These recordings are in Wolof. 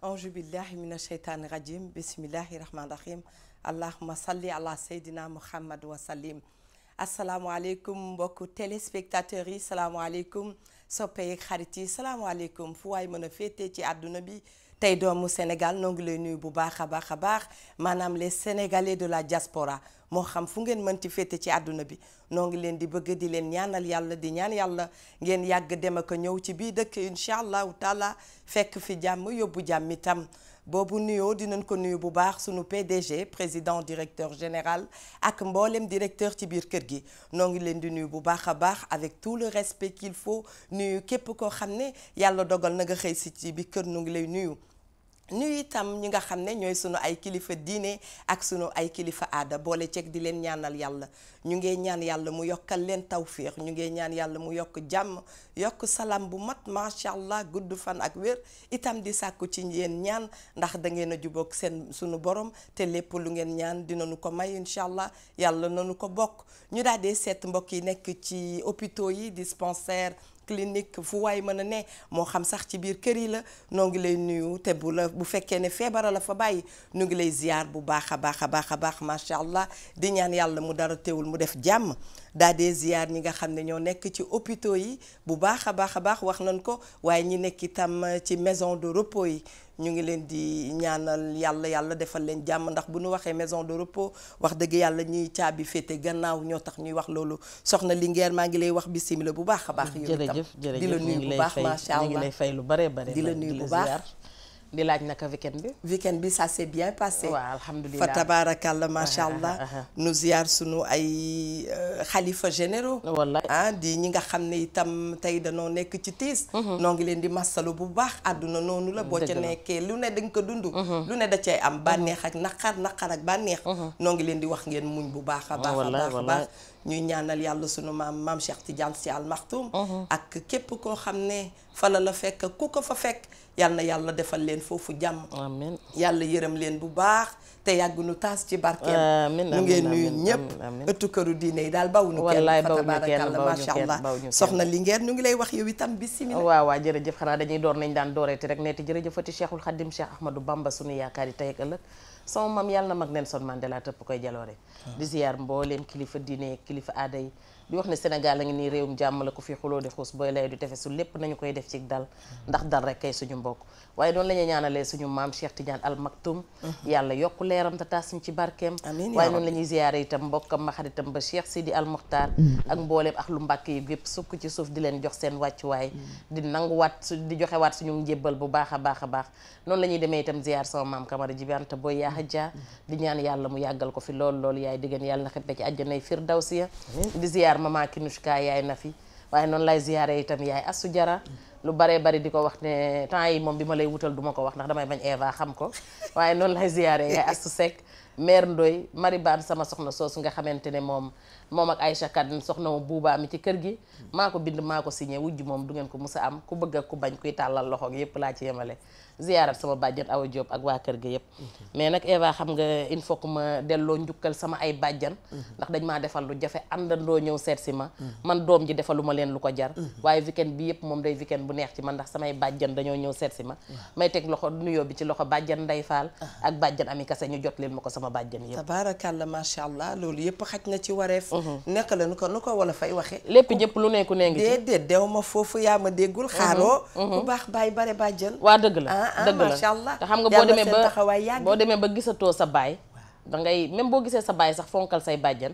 auzu billahi mina sheytaani rajim bismillahi rahmaani rahim allahuma salli ala seydina muhammad wa sallim. asalaamaaleykum mbokku téléspectateurs yi, salaamaaleykum soppe yeeg xarit yi, salaamaaleykum fu waay mën a féetee ci àdduna bi. tey doomu Sénégal noo ngi lay nuyu bu baax a baax maanaam les sénégalais de la diaspora moo xam fu ngeen mënti féete ci àdduna bi noo ngi leen di bëgg di leen ñaanal yàlla di ñaan yàlla ngeen yàgg dem ak ñëw ci bii dëkk incha allahu taala fekk fi jàmm yóbbu jàmm itam. boobu nuyoo dinañ ko nuyu bu baax sunu PDG président directeur général ak mboolem directeur ci biir kër gi noo ngi leen di nuyu bu baax a baax avec tout le respect qu'il faut nuyu képp koo xam ne yàlla dogal na nga xëy si ci biir kër nu ngi lay nuyu. nuyu itam ñi nga xam ne ñooy sunu ay kilifa diine ak sunu ay kilifa aada boole ceeg di leen ñaanal yàlla ñu ngee ñaan yàlla mu yokkal leen tawféex ñu ngee ñaan yàlla mu yokk jàmm yokk salaam bu mat macha allah gudd fan ak wér itam di sàkku ci yéen ñaan ndax da ngeen a jubóog seen sunu borom te lépp lu ngeen ñaan dinañu ko may incha allah yàlla nanu ko bokk ñu daal di seet mbokk yi nekk ci hôpitaux yi dispensaire clinique fu waay mën a ne moo xam sax ci biir kër yi la noo ngi lay nuyu te bu fekkee ne feebara la fa bàyyi nu ngi lay ziar bu baax a baax macha allah di ñaan yàlla mu dara teewul mu def jàmm daa dee ziar ñi nga xam ne ñoo nekk ci hôpitaux yi bu baax a baax wax nañ ko waaye ñi nekk itam ci maison de repos yi ñu ngi leen di ñaanal yàlla defal leen jàmm ndax bu ñu waxee maison de repos wax dëgg yàlla ñuy caabi féete gannaaw ñoo tax ñuy wax loolu soxna Linguère maa ngi lay wax bismillah bu baax a baax. jërëjëf di la nuyu bu baax macha allah ñu ngi lay fay lu bare di la nuyu bu baax. di laaj naka weekend bi ça s'est bien passé. waaw alhamdulilah fa tabaarakàlla macha allah. nu ziar sunu ay xalifa généraux. wallaay di ñi nga xam ne itam tey danoo nekk ci tiis. noo ngi leen di masalu bu baax àdduna noonu la. boo ca nekkee lu ne dañ ko dund. lu ne da cay am bànneex ak naqar ak bànneex. noo ngi leen di wax ngeen muñ bu baax a baax. ñuy ñaanal yàlla sunu maam Cheikh Tidiane Sy Al Maktoum. ak képp koo xam ne fa la fekk ku ko fa fekk. yal na yàlla defal leen foofu jàmm. amiin yàlla yërëm leen bu baax te yàgg nu taas ci barkeem. amiin nu ngeen nuyu ñëpp ëttu këru diine yi daal bawuñu kenn. wallaay fa tabaarakàlla macha allah soxna Linguère ñu ngi lay wax yow itam bismillah. waaw jërëjëf xanaa dañuy door nañ daan dooreeti rek neeti jërëjëfati Cheikhul Khadim Cheikh Ahmadou Bamba sunu yaakaar yi tey ak ëllëg sama maam yàlla na mag Nelson Mandela tëpp koy jaloore di ziyaar mbooleem kilifa diine kilifa aada yi di wax ne Sénégal la ngi nii réewum jàmm la ko fi xuloo di xuus booy lay du tefesu lépp nañu koy def ci dal ndax dal rek kay suñu mbokk waaye noonu la ñuy ñaanalee suñu maam Cheikh Tidiane Al Maktoum yàlla yokku leeram te taas ñu ci barkeem waaye noonu la ñuy ziyaare itam mbokkam ma xaritam ba Cheikh Sidi Al Muxtaar ak mbooleem ak lu mbàkk yi yëpp sukk ci suuf di leen jox seen wàccuwaay di nanguwaat di joxewaat suñu njébbal bu baax a baax noonu la ñuy demee itam ziyaar sama maam Kamara Jibante booy yaa ja di ñaan yàlla mu yàggal ko fi loolu yaay diggéen yàlla na xippe ci àjjanay firdawsiya di ziyaar mama Kinushka yaay na fi waaye noonu lay ziyaare itam yaay Asu Jara lu baree bari di ko wax ne temps yi moom bi ma lay wutal duma ko wax ndax damay bañ Eva xam ko waaye noonu lay ziyaare yaay Astu Seck mère Ndoy Maribane sama soxna soosu nga xamante ne moom ak Aïcha Kane soxna ma buubaa mi ci kër gi maa ko bind maa ko signé wujj moom du ngeen ko mus a am ku bëgg ak ku bañ kuy tàllal loxo gi yëpp laa ci yemale ziyaarat sama bàjjan Awa Diop ak waa kër ga yëpp mais nag Eva xam nga il faut que ma delloo njukkal sama ay bàjjan ndax dañ maa defal lu jafe àndandoo ñëw seet si ma man doom ji defalu ma leen lu ko jar waaye weekend bi yëpp moom day weekend bu neex ci man ndax samay bàjjan dañoo ñëw seet si ma may teg loxo nuyoo bi ci loxo bàjjan Ndey Faal ak bàjjan Ami Kase ñu jot leen ma ko sama bàjjan yëpp tabaarakàlla macha allah loolu yëpp xaj na ci wareef nekk la nu ko wala fay waxe lépp ñëpp lu nekku nee ngi ci déedéet dew ma foofu yaa ma déggul xaaroo ku baax bàyyi bare bàjjan waa dëgg la dëgg la macha allah te xam nga boo demee ba gisatoo sa baay dangay même boo gisee sa baay sax fonkal say bàjjan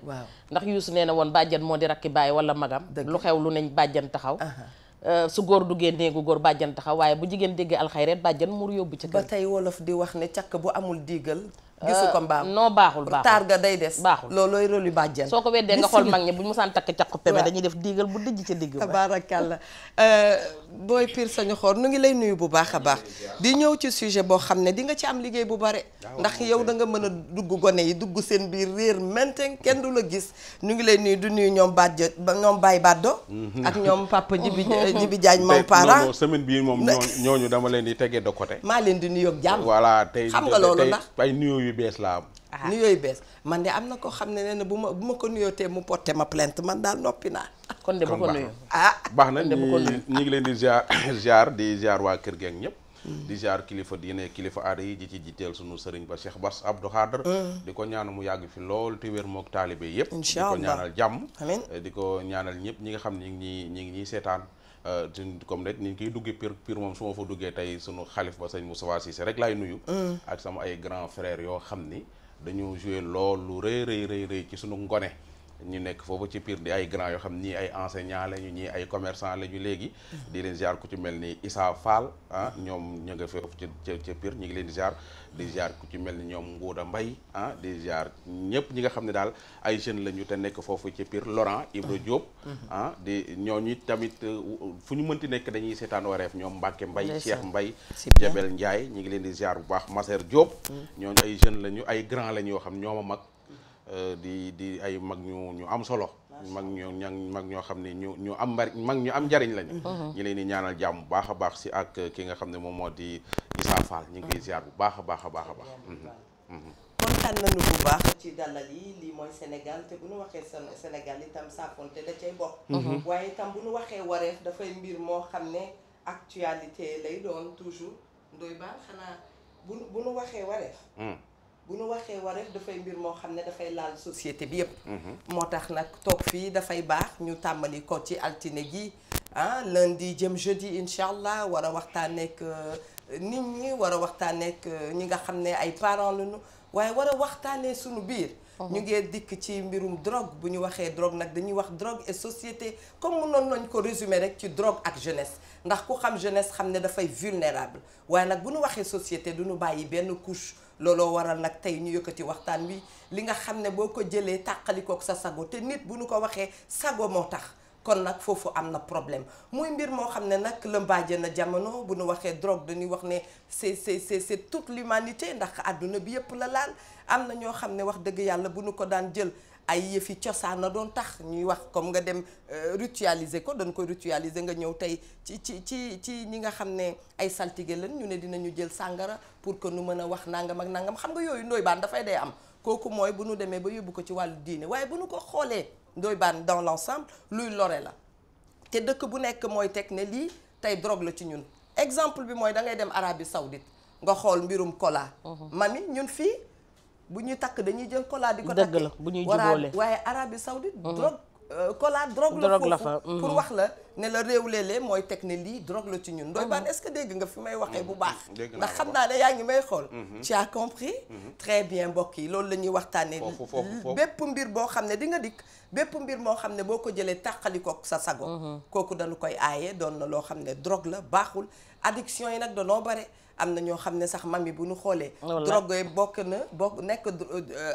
ndax Youssou nee na woon bàjjan moo di rakki baay wala magam lu xew lu neñ bàjjan taxaw su góor duggee néegu góor bàjjan taxaw waaye bu jigéen déggee alxayreet bàjjan mur yóbbu ci kër ba tey wolof di wax ne càkk bu amul diigal gisu ko mbaam non baaxul taar ga day des baaxul loolooy rôle yu bàjjen soo ko weddee nga xool mag ñi bu ñu musaan takk caqu peme dañuy def diigal bu dijj ca digg ba tabaarakàlla booy piir sañu xoor nu ngi lay nuyu bu baax a baax di ñëw ci sujet boo xam ne di nga ci am liggéey bu bare ndax yow da nga mën a dugg gone yi dugg seen biir réer maintenant kenn du la gis nu ngi lay nuyu du nuyu ñoom bàjj ñoom Baye Baddo ak ñoom papa Jibi Jaañ moom parent semaine bii moom ñooñu dama leen di tegee de côté maa leen di nuyu ak jàmm voilà tey xam nga loolu ndax ay nuyoo yu bees la am nuyoo yu bees man de am na koo xam ne nee na bu ma ko nuyootee mu porté ma plainte man daal noppi naa kon de bu ko nuyu baax na ñu ngi leen di ziar di ziar waa kër gi ak ñëpp di ziar kilifa diine kilifa aada yi di ci jiiteel sunu sëriñ ba Cheikh Bass Abdou Khadre di ko ñaan mu yàgg fi lool te wér mook taalibe yëpp di ko ñaanal jàmm di ko ñaanal ñëpp ñi nga xam ne ñi ngi ñuy seetaan comme rek ni ñu koy duggee pire moom su ma fa duggee tey sunu xalif ba sëñ Moustapha Cissé rek laay nuyu ak sama ay grand frères yoo xam ni dañu joué lool lu rëy ci sunu ngone ñu nekk foofu ci Pire di ay grand yoo xam ñii ay enseignant lañu ñii ay commerçant lañu léegi di leen ziar ku ci mel ni Issa Fall ñoom ñu nga foofu ca Pire ñu ngi leen di ziar ku ci mel ni ñoom Ngouda Mbaye di ziar ñëpp ñi nga xam ne daal ay jeunes lañu te nekk foofu ci Pire Laurent Ibra Diop di ñooñu tamit fu ñu mënti nekk dañuy seetaan wareef ñoom Mbacke Mbaye Cheikh Mbaye Jabel Ndiaye ñu ngi leen di ziar bu baax Maser Diop ñooñu ay jeunes lañu ay grand lañu yoo xam ñooma mag di ay mag ñu am solo mag ñoo xam ne ñu am mag ñu am njariñ lañu ñi leen di ñaanal jàmm bu baax a baax si ak ki nga xam ne moom moo di Issa Fall ñu ngi koy ziar bu baax a baax kontaan nañu bu baax ci dalal yi lii mooy Sénégal te bu ñu waxee Sénégal itam saafonte da cay bokk waaye itam bu ñu waxee wareef dafay mbir moo xam ne actualité lay doon toujours Ndoye Bane xanaa bu ñu waxee wareef bu ñu waxee wareef dafay mbir moo xam ne dafay laal société bi yëpp moo tax nag toog fii dafay baax ñu tàmbali ko ci altine gi lundi jëm jeudi incha allah war a waxtaaneek nit ñi war a waxtaaneek ñi nga xam ne ay parents lañu waaye war a waxtaanee suñu biir ñu ngee dikk ci mbirum drogue bu ñu waxee drogue nag dañuy wax drogue et société comme mënoon nañ ko résumer rek ci drogue ak jeunesse ndax ku xam jeunesse xam ne dafay vulnérable waaye nag bu ñu waxee société du ñu bàyyi benn couche looloo waral nag tey ñu yëkkati waxtaan wi li nga xam ne boo ko jëlee tàqalikook sa sago te nit bu ñu ko waxee sago moo tax kon nag foofu am na problème muy mbir moo xam ne nag lëmbaaje na jamono bu ñu waxee drogue dañuy wax ne c'est toute l'humanité ndax àdduna bi yëpp la laal am na ñoo xam ne wax dëgg yàlla bu ñu ko daan jël ay yëfi cosaan na doon tax ñuy wax comme nga dem ritualiser ko dañ koy ritualiser nga ñëw tey ci ñi nga xam ne ay saltige lañ ñu ne dinañu jël sàngara pour que nu mën a wax nangam ak nangam xam nga yooyu Ndoye Bane dafay day am kooku mooy bu ñu demee ba yóbbu ko ci wàllu diine waaye bu ñu ko xoolee Ndoye Bane dans l'ensemble luy lore la te dëkk bu nekk mooy teg ne lii tey drogue la ci ñun exemple bi mooy da ngay dem Arabie Saoudite nga xool mbirum cola mami ñun fii bu ñuy takk dañuy jël cola di ko takk dëgg la bu ñuy jubóole waaye Arabie Saoudite drogue cola drogue la foofu pour wax la ne la réew léeg-léeg mooy teg ne lii drogue la ci ñun Ndoye Bane est-ce que dégg nga fi may waxee bu baax ndax xam naa ne yaa ngi may xool tu as compris très bien mbokk yi loolu la ñuy waxtaanee bépp mbir boo xam ne di nga dikk bépp mbir moo xam ne boo ko jëlee tàqalikook sa sago kooku dañu koy aaye doon na loo xam ne drogue la baaxul addiction yi nag danoo bare am na ñoo xam ne sax mami bu ñu xoolee drogue bokk nekk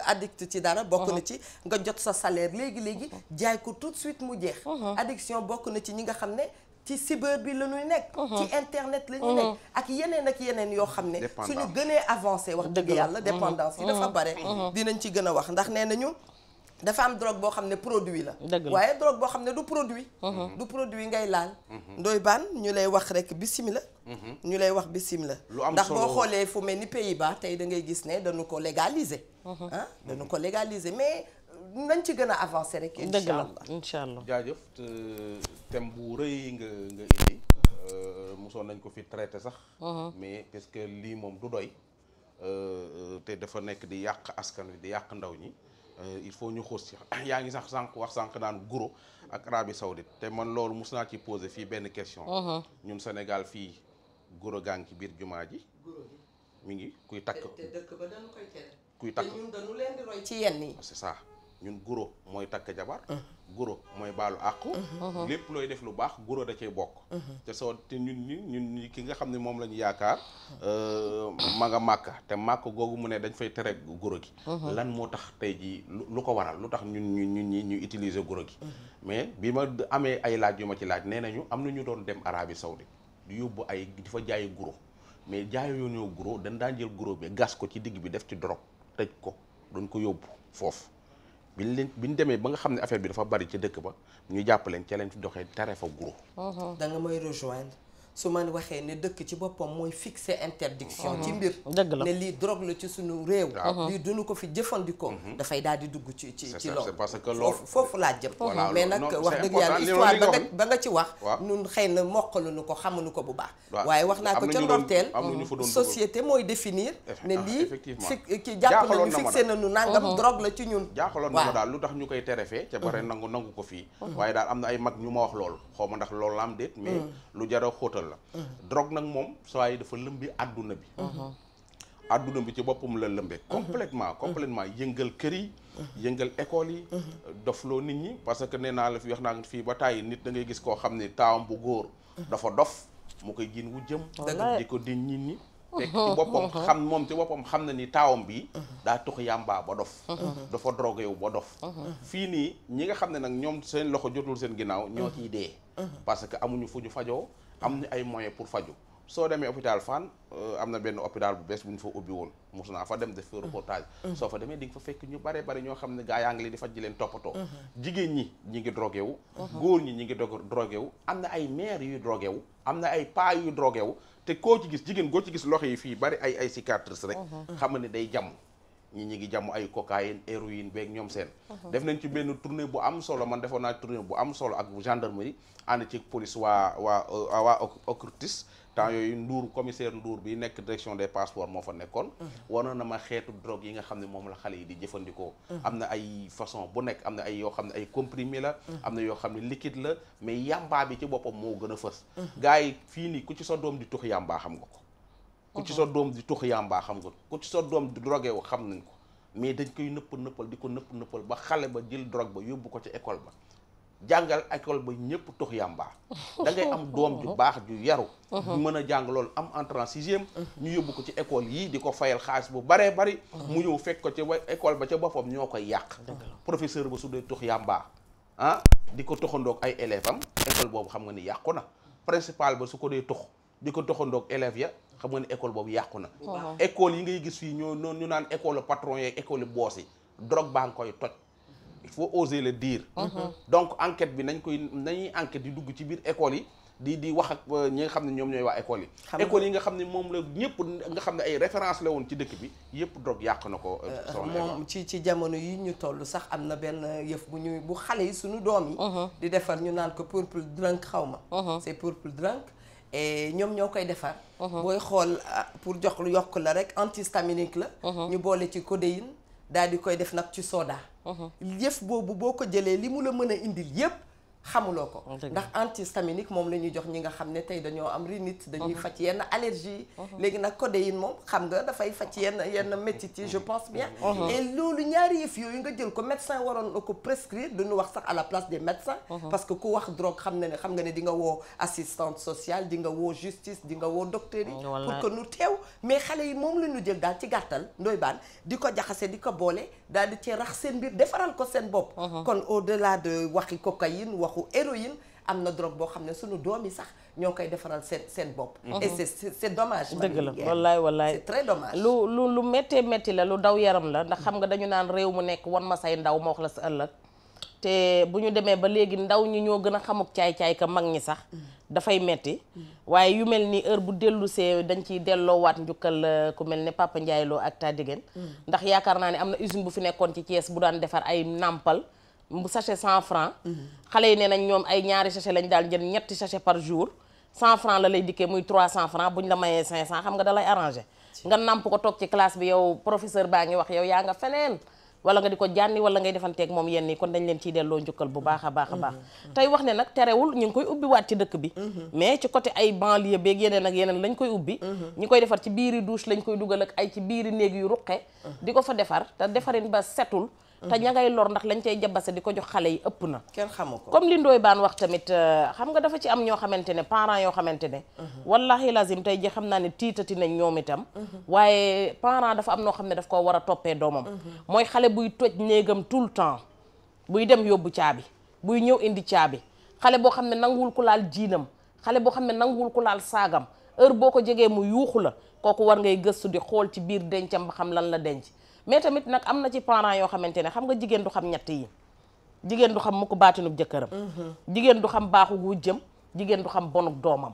addict ci dara bokk na ci nga jot sa salaire léegi jaay ko tout de suite mu jeex addiction bokk na ci ñi nga xam ne ci cyber bi la ñuy nekk ci internet la ñuy nekk ak yeneen yoo xam ne suñu gënee avancé wax dëgg yàlla dépendance yi dafa bare dinañ ci gën a wax ndax nee nañu dafa am drogue boo xam ne produit la waaye drogue boo xam ne du produit ngay laal Ndoye Bane ñu lay wax rek bismillah ndax boo xoolee fu mel ni Pays-Bas tey da ngay gis ne dañu ko légaliser dañu ko légaliser mais nañ ci gën a avancer rek incha allah jaajëf thème bu rëy nga indi mosoon nañ ko fi traité sax mais parce que lii moom du doy te dafa nekk di yàq askan wi di yàq ndaw ñi il faut ñu xuus ci yaa ngi sax sànq naan guro ak Arabie Saoudite te man loolu mus naa ci poser fii benn question ñun Sénégal fii guro gaa ngi ci biir jumaa ji mi ngi kuy takk te dëkk ba dañu koy tere kuy takk te ñun dañu leen di roy ci yenn yi c'est ça ñun guro mooy takk jabar guro mooy baalu àqu lépp looy def lu baax guro da cay bokk te soo te ñun ki nga xam ne moom la ñu yaakaar ma nga màkka te màkk googu mu ne dañ fay tere guro gi lan moo tax tey ji lu ko waral lu tax ñun ñu utiliser guro gi mais bi ma amee ay laaj yu ma ci laaj nee nañu am na ñu doon dem Arabie Saoudite di yóbbu ay di fa jaayi guro mais jaayo yoonoo guro dañ daan jël guro bi gas ko ci digg bi def ci drogue tëj ko doon ko yóbbu foofu bi ñu demee ba nga xam ne affaire bi dafa bari ci dëkk ba ñu jàpp leen ca leen fi doxee tere fa guro da nga may rejoindre su ma waxee ne dëkk ci boppam mooy fixer interdiction ci mbir dëgg la ne lii drogue la ci suñu réew lii duñu ko fi jëfandikoo dafay daal di dugg ci loolu parce que loolu foofu laa jëm mais nag wax dëgg yàlla histoire ba nga ci wax ñun xëy na mokkaluñu ko xamuñu ko bu baax waaye wax naa ko ca ndorteel société mooy définir ne lii ki jàpp nañu fixé nañu nangam drogue la ci ñun jaaxaloon na ma daal lu tax ñu koy tere fee ca bare nangu ko fii waaye daal am na ay mag ñu ma wax loolu xaw ma ndax loolu la am déet mais lu jara xóotal la drogue nag moom saa yi dafa lëmbi àdduna bi àdduna bi ci boppam la lëmbe complètement yëngal kër yi yëngal école yi dofloo nit ñi parce que nee naa la fi wax naa fii ba tàyyi nit da ngay gis koo xam ne taawam bu góor dafa dof mu koy jiin wu jëm di ko din nit ñi fekk ci boppam xam moom ci boppam xam na ni taawam bi daa tux yàmbaa ba dof dafa drogué wu ba dof fii nii ñi nga xam ne nag ñoom seen loxo jotul seen ginnaaw ñoo ciy dee parce que amuñu fu ñu fajoo am na ay moyens pour faju soo demee hôpital Fann am na benn hôpital bu bees bu ñu fa ubbi woon mos naa fa dem def fa reportage soo fa demee di nga fa fekk ñu bare bari ñoo xam ne gaa yaa ngi leen di faj ji leen toppatoo jigéen ñi ngi drogué wu góor ñi ngi drogué wu am na ay mère yuy drogué wu am na ay paa yuy drogué wu te koo ci gis jigéen goo ci gis loxo yi fii bari ay cicatrices rek xam nga ne day jàmm ñi ngi jàmm ay cocaïne héroïne beeg ñoom seen def nañ ci benn tournée bu am solo man defoon naa tournée bu am solo ak gendarmerie ànd ci police waa OCRTIS temps yooyu Ndour commissaire Ndour bi nekk direction des passeports moo fa nekkoon wanoon na ma xeetu drogue yi nga xam ne moom la xale yi di jëfandikoo am na ay façon bu nekk am na ay yoo xam ne ay comprimé la am na yoo xam ne liquide la mais yàmbaa bi ci boppam moo gën a fës gars yi fii nii ku ci sa doom di tux yàmbaa xam nga ko ku ci sa doom di tux yàmbaa xam nga ko ku ci sa doom di drogué wu xam nañ ko mais dañ koy nëppal di ko nëppal ba xale ba jël drogue ba yóbbu ko ci école ba jàngal école ba ñëpp tux yàmbaa da ngay am doom ju baax ju yaru ñu mën a jàng loolu am entrée en sixième ñu yóbbu ko ci école yii di ko fayal xaalis bu baree bari mu ñëw fekk ko ci école ba ca boppam ñoo koy yàq professeur ba su dee tux yàmbaa di ko toxandoog ay élèves am école boobu xam nga ni yàqu na principal ba su ko dee tux di ko toxandoog élèves ya xam nga ni école boobu yàqu na école yi ngay gis fii ñu naan école patron yeeg école boss yi drogue baa ngi koy toj il faut oser le dire donc enquête bi nañuy enquête di dugg ci biir école yi di wax ak ñi nga xam ne ñoom ñooy waa école yi école yi nga xam ne moom la ñëpp nga xam ne ay référence la woon ci dëkk bi yëpp drogue yàq na ko moom ci jamono yi ñu toll sax am na benn yëf bu xale yi suñu doom yi di defar ñu naan ko purple drink xaw ma c'est purple drink et ñoom ñoo koy defar booy xool pour jox lu yokk la rek antihistaminique la ñu boole ci codéine daal di koy def nag ci soda yëf boobu boo ko jëlee li mu la mën a indil yëpp xamuloo ko ndax antihistaminique moom la ñuy jox ñi nga xam ne tey dañoo am rhinite dañuy faj yenn allergie léegi nag codéine moom xam nga dafay faj yenn métit yi je pense bien et loolu ñaari yëf yooyu nga jël ko médecin waroon na ko prescrire duñu wax sax à la place des médecins parce que ku wax drogue xam nga ne di nga woo assistante sociale di nga woo justice di nga woo docteur yi pour que nu teew mais xale yi moom la ñu jël daal ci gàttal ndoy baan di ko jaxase di ko boole daal di cee rax seen mbir defaral ko seen bopp kon au delà de waxi cocaïne waxu héroïne am na drogue boo xam ne suñu doom yi sax ñoo koy defaral seen bopp et c'est dommage dëgg la wallaay c'est très dommage lu métti la lu daw yaram la ndax xam nga dañu naan réew mu nekk wan ma say ndaw ma wax la sa ëllëg te bu ñu demee ba léegi ndaw ñi ñoo gën a xamuk caay-caay ka mag ñi sax dafay metti waaye yu mel ni heure bu dellu see dañ ciy delloowaat njukkal ku mel ne Papa Ndiaye Lo ak Tadigen ndax yaakaar naa ne am na usine bu fi nekkoon ci Thiès bu daan defar ay nàmpal bu sachet 100 francs xale yi nee nañ ñoom ay ñaari sachet lañ daal jël ñetti sachet par jour 100 francs la lay dikkee muy 300 francs buñ la mayee 500 xam nga da lay arrangé nga namp ko toog ci classe bi yow professeur baa ngi wax yow yaa nga feneen wala nga di ko jànni wala ngay defanteeg moom yenn yi kon dañ leen ciy delloo njukkal bu baax a baax a baax tey wax ne nag terewul ñu ngi koy ubbi waat ci dëkk bi mais ci côté ay banlieue beeg yeneen ak yeneen lañ koy ubbi ñi koy defar ci biiri douche lañ koy dugal ak ay ci biiri néeg yu ruqe di ko fa defar te defarin ba setul te ña ngay lor ndax lañ cay jabase di ko jox xale yi ëpp na kenn xamu ko comme li Ndoye Bane wax tamit xam nga dafa ci am ñoo xamante ne parents yoo xamante ne wallahi lazim tey ji xam naa ne tiitati nañ ñoom itam waaye parent dafa am noo xam ne daf ko war a toppee doomam mooy xale buy toj néegam tout le temps buy dem yóbbu caabi buy ñëw indi caabi xale boo xam ne nanguwul ku laal jiinam xale boo xam ne nanguwul ku laal saagam heure boo ko jegee mu yuuxu la kooku war ngay gëstu di xool ci biir dencam ba xam lan la denc mais tamit nag am na ci parents yoo xamante ne xam nga jigéen du xam ñett yi jigéen du xam mu ko baatinub jëkkëram jigéen du xam baaxu wujjam jigéen du xam bonuk doomam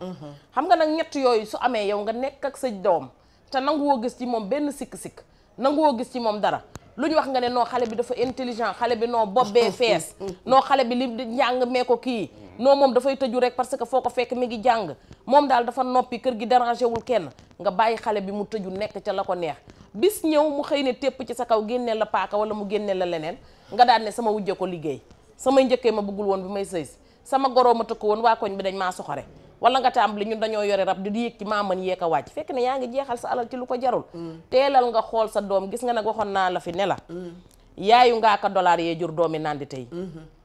xam nga nag ñett yooyu su amee yow nga nekk ak sa doom te nanguwoo gis ci moom benn sikk-sikk nanguwoo gis ci moom dara lu ñu wax nga ne non xale bi dafa intelligent xale bi non bobbee fees non xale bi li njàng mee ko kii non moom dafay tëju rek parce que foo ko fekk mi ngi jàng moom daal dafa noppi kër gi dérangé wul kenn nga bàyyi xale bi mu tëju nekk ca la ko neex bis ñëw mu xëy ne tépp ci sa kaw génneel la paaka wala mu génneel la leneen nga daan ne sama wujje ko liggéey samay njëkkee ma bëggul woon bi may sëy si sama goroo ma tëkk woon waa koñ bi dañ maa soxore wala nga tàmbali ñun dañoo yore rab di yéeg ci maa mën yeeg a wàcc fekk ne yaa ngi jeexal sa alal ci lu ko jarul teelal nga xool sa doom gis nga nag waxoon naa la fi ne la yaayu ngaaka dollar yee jur doomi naan di tey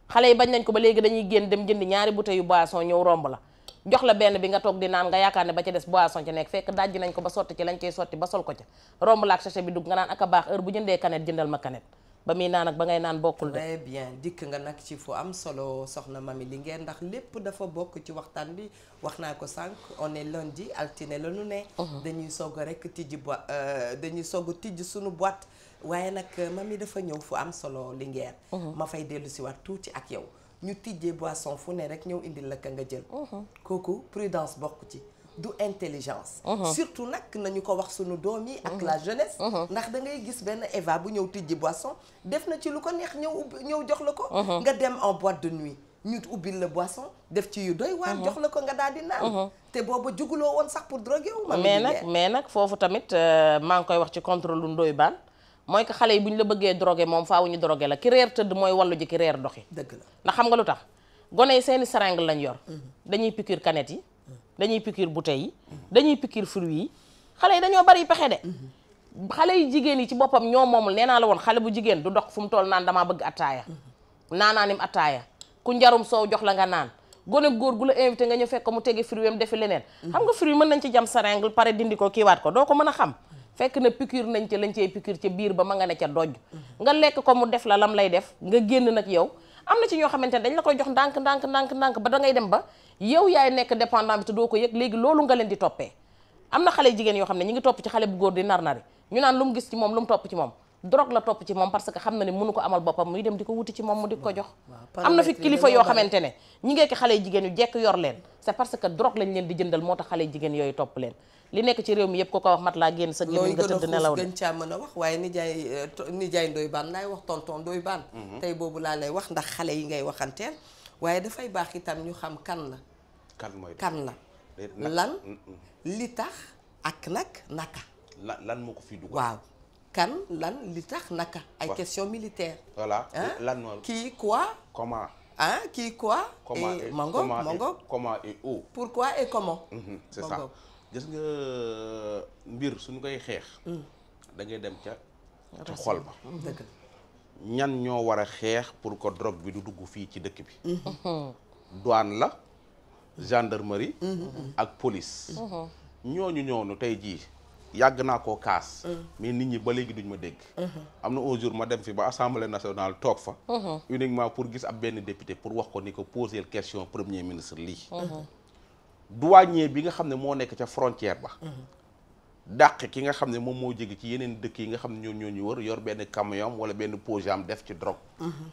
xale yi bañ nañ ko ba léegi dañuy génn dem jëndi ñaari bouteille yu boisson ñëw romb la jox la benn bi nga toog di naan nga yaakaar ne ba ca des boisson ci nekk fekk dajji nañ ko ba sotti ci lañ cey sotti ba sol ko ca romb la ak sachet bi dugg nga naan ak a baax heure bu jëndee canette jëndal ma canette ba muy naan ak ba ngay naan bokkul de. très bien dikk nga nag ci fu am solo soxna Mamy Linguère ndax lépp dafa bokk ci waxtaan bi wax naa ko sànq on est lundi altine la ñu ne. dañuy soog a rek tijji dañuy soog a tijji suñu boîte waaye nag Mamy dafa ñëw fu am solo Linguère. ma fay dellu si waat tuuti ak yow ñu tijjee boisson fu ne rek ñëw indil la ka nga jël. kooku prudence bokk ci. du intelligence surtout nag nañu ko wax sunu doom yi ak la jeunesse ndax da ngay gis benn Eva bu ñëw tijji boisson def na ci lu ko neex ñëw jox la ko nga dem en boîte de nuit ñu ubbil la boisson def ci yu doy waar jox la ko nga daal di naan te booba juguloo woon sax pour droguer wu ma mais nag foofu tamit maa ngi koy wax ci contrôle lu ndoy baan mooy que xale yi bu ñu la bëggee droguer moom faawu ñu droguer la ki reer tëdd mooy wallu ji ki reer doxi dëgg la ndax xam nga lu tax gone yi seeni seringue lañ yor dañuy piqûre canette yi dañuy piqûre bouteille yi dañuy piqûre fruits yi xale yi dañoo bari pexe de xale yi jigéen yi ci boppam ñoo moomul nee naa la woon xale bu jigéen du dox fu mu toll naan damaa bëgg attaaya naanaanim attaaya ku njarum soow jox la nga naan gone góor gu la invité nga ñëw fekk ko mu tege fruit am defi leneen xam nga fruit mën nañ ci jam seringue pare dindi ko kiiwaat ko doo ko mën a xam fekk na piqûre nañ ca lañ cey piqûre ca biir ba ma nga ne ca doj nga lekk ko mu def la lam lay def nga génn nag yow am na ci ñoo xamante ne dañ la koy jox ndànk ba da ngay dem ba yow yaay nekk dépendant bi te doo ko yëg léegi loolu nga leen di toppee am na xale jigéen yoo xam ne ñi ngi topp ci xale bu góor di nar-nari ñu naan lu mu gis ci moom lu mu topp ci moom drogue la topp ci moom parce que xam na ne mënu ko amal boppam muy dem di ko wuti ci moom mu di ko jox am na fi kilifa yoo xamante ne ñi ngeeki xale jigéen yu jekk yor leen c'est parce que drogue lañ leen di jëndal moo tax xale jigéen yooyu topp leen li nekk ci réew mi yëpp ko ko wax mat laa génn sa gémmiñ nga tëdd nelaw gën caa mën a wax waaye nijaay Ndoye Bane laay wax tonton Ndoye Bane tey boobu laa lay wax ndax xale yi ngay waxanteel waaye dafay baax itam ñu xam kan la kan la lan li tax ak nag naka lan moo ko fi dugg waaw kan lan li tax naka ay question militaire voilà lan moo qui quoi comment qui quoi et mango comment et où pourquoi et comment c'est ça gis nga mbir suñu koy xeex da ngay dem ca xol ba dëgg ñan ñoo war a xeex pour que drogue bi du dugg fii ci dëkk bi douane la gendarmerie ak police ñooñu tey jii yàgg naa koo kaas mais nit ñi ba léegi duñ ma dégg am na un jour ma dem fi ba assemblée nationale toog fa uniquement pour gis ab benn député pour wax ko ni ko poser question premier ministre lii douanier bi nga xam ne moo nekk ca frontière ba dàq ki nga xam ne moom moo jóge ci yeneen dëkk yi nga xam ne ñoo ñu wër yor benn camion wala benn pojam def ci drogue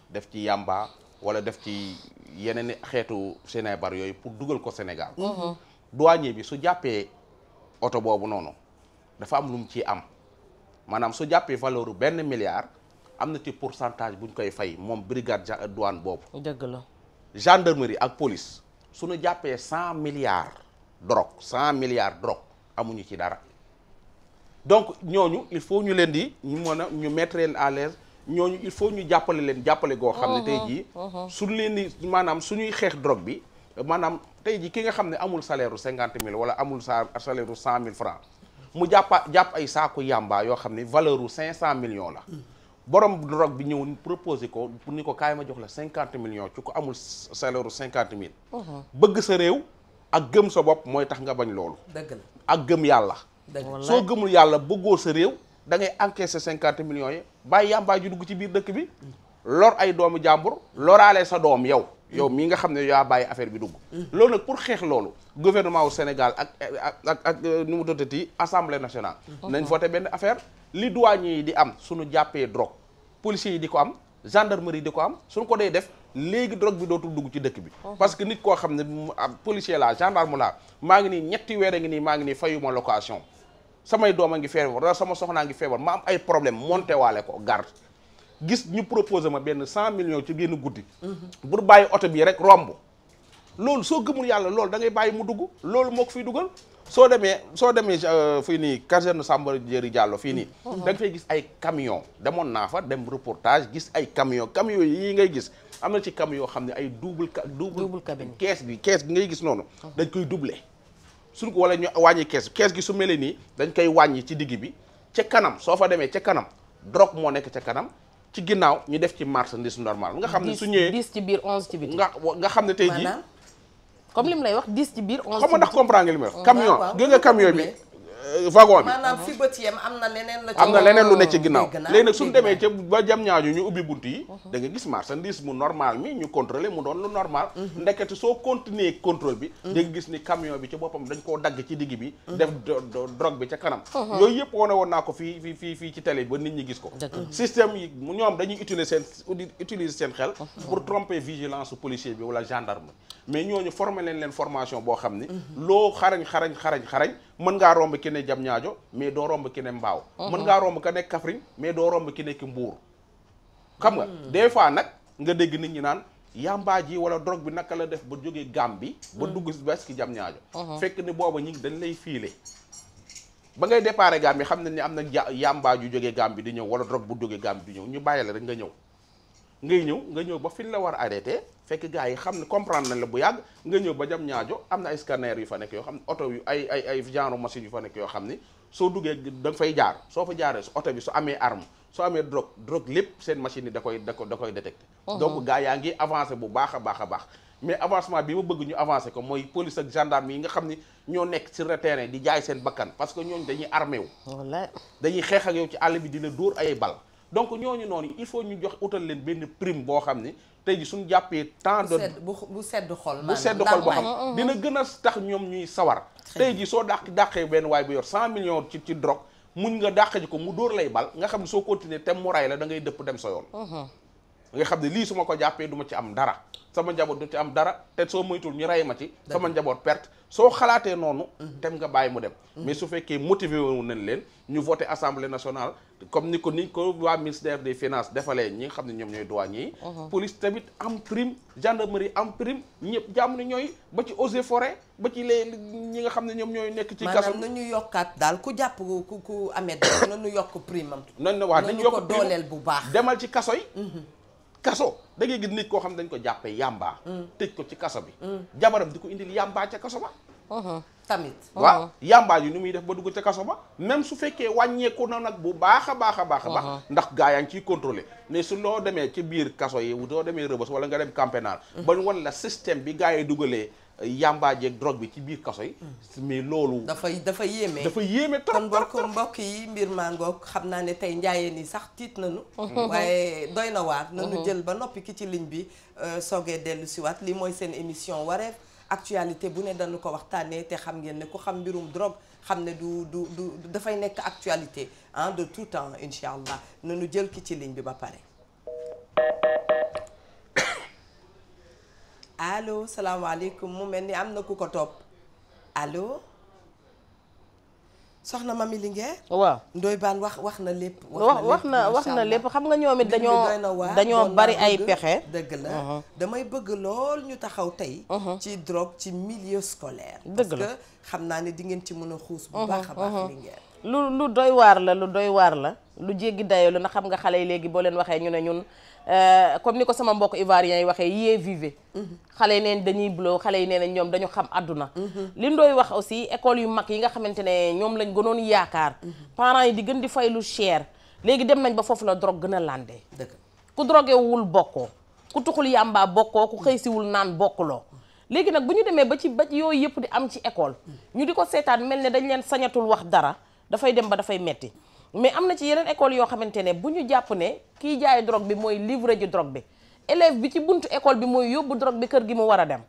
def ci yamba wala def ci yeneen xeetu Sénébar yooyu pour dugal ko Sénégal douanier bi su jàppee oto boobu noonu dafa am lu mu ciy am maanaam su jàppee valeur u $1 milliard am na ci pourcentage buñ koy fay moom brigade douane boobu dëgg la gendarmerie ak police suñu jàppee 100 milliards drogue 100 milliards drogue amuñu ci dara donc ñooñu il faut ñu leen di ñu mën a ñu mettre leen à l'aise ñooñu il faut ñu jàppale leen jàppale goo xam ne tey jii suñu leen di maanaam suñuy xeex drogue bi maanaam tey jii ki nga xam ne amul salaire u 50 000 wala amul salaire u 100 000 francs mu jàpp ay saaku yamba yoo xam ne valeur u 500 millions la borom drogue bi ñëw proposé ko pour ni ko kaay ma jox la 50 millions ci ko amul salaire u 50 000 bëgg sa réew ak gëm sa bopp mooy tax nga bañ loolu dëgg la ak gëm yàlla soo gëmul yàlla bëggoo sa réew da ngay encaisser 50 millions yi bàyyi yàmbaa ji dugg ci biir dëkk bi lor ay doomu jàmbur loraale sa doom yow mii nga xam ne yaa bàyyi affaire bi dugg loolu nag pour xeex loolu gouvernement wu Sénégal ak nu mu tuddati assemblée nationale nañ voté benn affaire li douanier yi di am suñu jàppee drogue policiers yi di ko am gendarmerie di ko am suñ ko dee def léegi drogue bi dootul dugg ci dëkk bi parce que nit koo xam ne policier la gendarme la maa ngi nii ñetti weer a ngi nii maa ngi nii fayuma location samay doom a ngi feebar wala sama soxnaa ngi feebar ma am ay problème monté waale ko garde gis ñu proposé ma benn 100 millions ci génn guddi pour bàyyi oto bii rek romb loolu soo gëmul yàlla loolu da ngay bàyyi mu dugg loolu moo ko fiy dugal soo demee fii nii caserne Samba Diéry Diallo fii nii da nga fay gis ay camion demoon naa fa dem reportage gis ay camion yi ngay gis am na ci camion yoo xam ne ay double cabine kees gi ngay gis noonu dañ koy doubler suñ ko wala ñu wàññi kees gi su mel nii dañ koy wàññi ci digg bi ca kanam soo fa demee ca kanam drogue moo nekk ca kanam ci ginnaaw ñu def ci marchandise normal nga xam ne su ñëwee 10 ci biir 11 ci biti nga xam ne tey jii comme li mu lay wax 10 ci biir 11 xam nga ndax comprendre nga li may wax camion gën nga camion bi wagon bi maanaam fi bët yem am na leneen lu ne ci ginnaaw léegi nag suñu demee ca ba jam ñaaju ñu ubbi bunt yi da nga gis marchandise mu normal mi ñu contrôler mu doon lu normal ndekete soo continuer contrôle bi da nga gis ni camion bi ci boppam dañ koo dagg ci digg bi def drogue bi ca kanam yooyu yëpp wane woon naa ko fii ci télé ba nit ñi gis ko système yi ñoom dañuy utiliser seen xel pour tromper vigilance policier bi wala gendarme mais ñooñu former leen formation boo xam ni loo xarañ mën ngaa romb ki ne jam ñaajo mais doo romb ki ne mbaaw mën ngaa romb ka nekk Kaffrine mais doo romb ki nekk Mbuur xam nga des fois nag nga dégg nit ñi naan yambaa ji wala drogue bi naka la def ba jógee Gambie ba dugg bes ki jam ñaajo fekk ni booba ñi dañ lay fiile ba ngay déparé Gambie xam ne ni am na yambaa ju jógee Gambie di ñëw wala drogue bu jógee Gambie di ñëw ñu bàyyi la rek nga ñëw ba fi la war a arrêté fekk gars yi xam ne comprendre nañ la bu yàgg nga ñëw ba jam ñaajo am na ay scanner yu fa nekk yoo xam ne oto yu ay genre machine yu fa nekk yoo xam ni soo duggee da nga fay jaar soo fa jaaree su oto bi su amee arme su amee drogue lépp seen machine yi da koy détecté donc gars yaa ngi avancé bu baax a baax mais avancement bi ma bëgg ñu avancé ko mooy police ak gendarme yi nga xam ni ñoo nekk sur le terrain di jaay seen bakkan parce que ñooñu dañuy armé wu dañuy xeex ak yow ci àll bi di la dóor ay bal donc ñooñu noonu il faut ñu jox utal leen benn prime boo xam ni tey ji suñu jàppee temps de bu sedd xol boo xam dina gën a tax ñoom ñuy sawar tey ji soo dàqee benn waay bu yor 100 millions ci drogue muñ nga dàq ji ko mu dóor lay bal nga xam ne soo continuer tem mu ray la da ngay dëpp dem sa yoon nga xam ne lii su ma ko jàppee du ma ci am dara sama njaboot du ci am dara te soo moytul ñu rey ma ci sama njaboot perte soo xalaatee noonu tem nga bàyyi mu dem mais su fekkee motivé wu nañ leen ñu voté assemblée nationale comme ni ko waa ministère des finances defalee ñi nga xam ne ñoom ñooy douanier yi police tamit am prime gendarmerie am prime ñëpp jàmm ne ñooy ba ci eaux et forêt ba ci ñi nga xam ne ñoom ñooy nekk ci kaso maanaam nañu yokkaat daal ku jàpp ku amee dara nañu yokk prime am nañ na wax nañu yokk ko dooleel bu baax demal ci kaso yi kaso da ngay gis nit koo xam ne dañ ko jàppee yàmbaa tëj ko ci kaso bi jabaram di ko indil yàmbaa ca kaso ba tamit waaw yàmbaa yi ni muy def ba dugg ca kaso ba même su fekkee wàññeeku na nag bu baax a baax ndax gaa yaa ngi ciy contrôlé mais su loo demee ci biir kaso yi soo demee Rebeuss wala nga dem Camp Pénal ba ñu wan la système bi gaa yi dugalee yàmbaa jeeg drogue bi ci biir kaso yi mais loolu dafa yéeme trop kon mbokk yi mbir maa ngoog xam naa ne tey njaayeen yi sax tiit nañu waaye doy na waar nañu jël ba noppi ki ci ligne bi soogee dellu siwaat li mooy seen émission wareef actualité bu ne dañu ko waxtaanee te xam ngeen ne ku xam mbirum drogue xam ne du dafay nekk actualité de tout temps incha allah nañu jël ki ci ligne bi ba pare. allo salaamaaleykum mu mel ni am na ku ko topp allo soxna Mami Linguère. waaw Ndoye Bane wax na lépp. wax na lépp xam nga ñoom it dañoo bari ay pexe. dëgg la damay bëgg lool ñu taxaw tey. ci drogue ci milieu scolaire. dëgg la parce que xam naa ne di ngeen ci mën a xuus. bu baax a baax Linguère. lu doy waar la lu jéggi dayoo la na xam nga xale yi léegi boo leen waxee ñu ne ñun comme ni ko sama mbokk ivoirien yi waxee yee vive xale yi neen dañuy blow xale yi nee na ñoom dañu xam àdduna li Ndoye wax aussi école yu mag yi nga xamante ne ñoom lañ gënoon yaakaar parents yi di gën di fay lu cher léegi dem nañ ba foofu la drogue gën a landee ku drogué wul bokkoo ku tuxul yàmbaa bokkoo ku xëy siwul naan bokkuloo léegi nag bu ñu demee ba yooyu yëpp di am ci école ñu di ko seetaan mel ne dañ leen sañatul wax dara dafay dem ba dafay metti mais am na ci yeneen école yoo xamante ne bu ñu jàpp ne kiy jaay drogue bi mooy livrer ji drogue bi élève bi ci buntu école bi mooy yóbbu drogue bi kër gi mu war a dem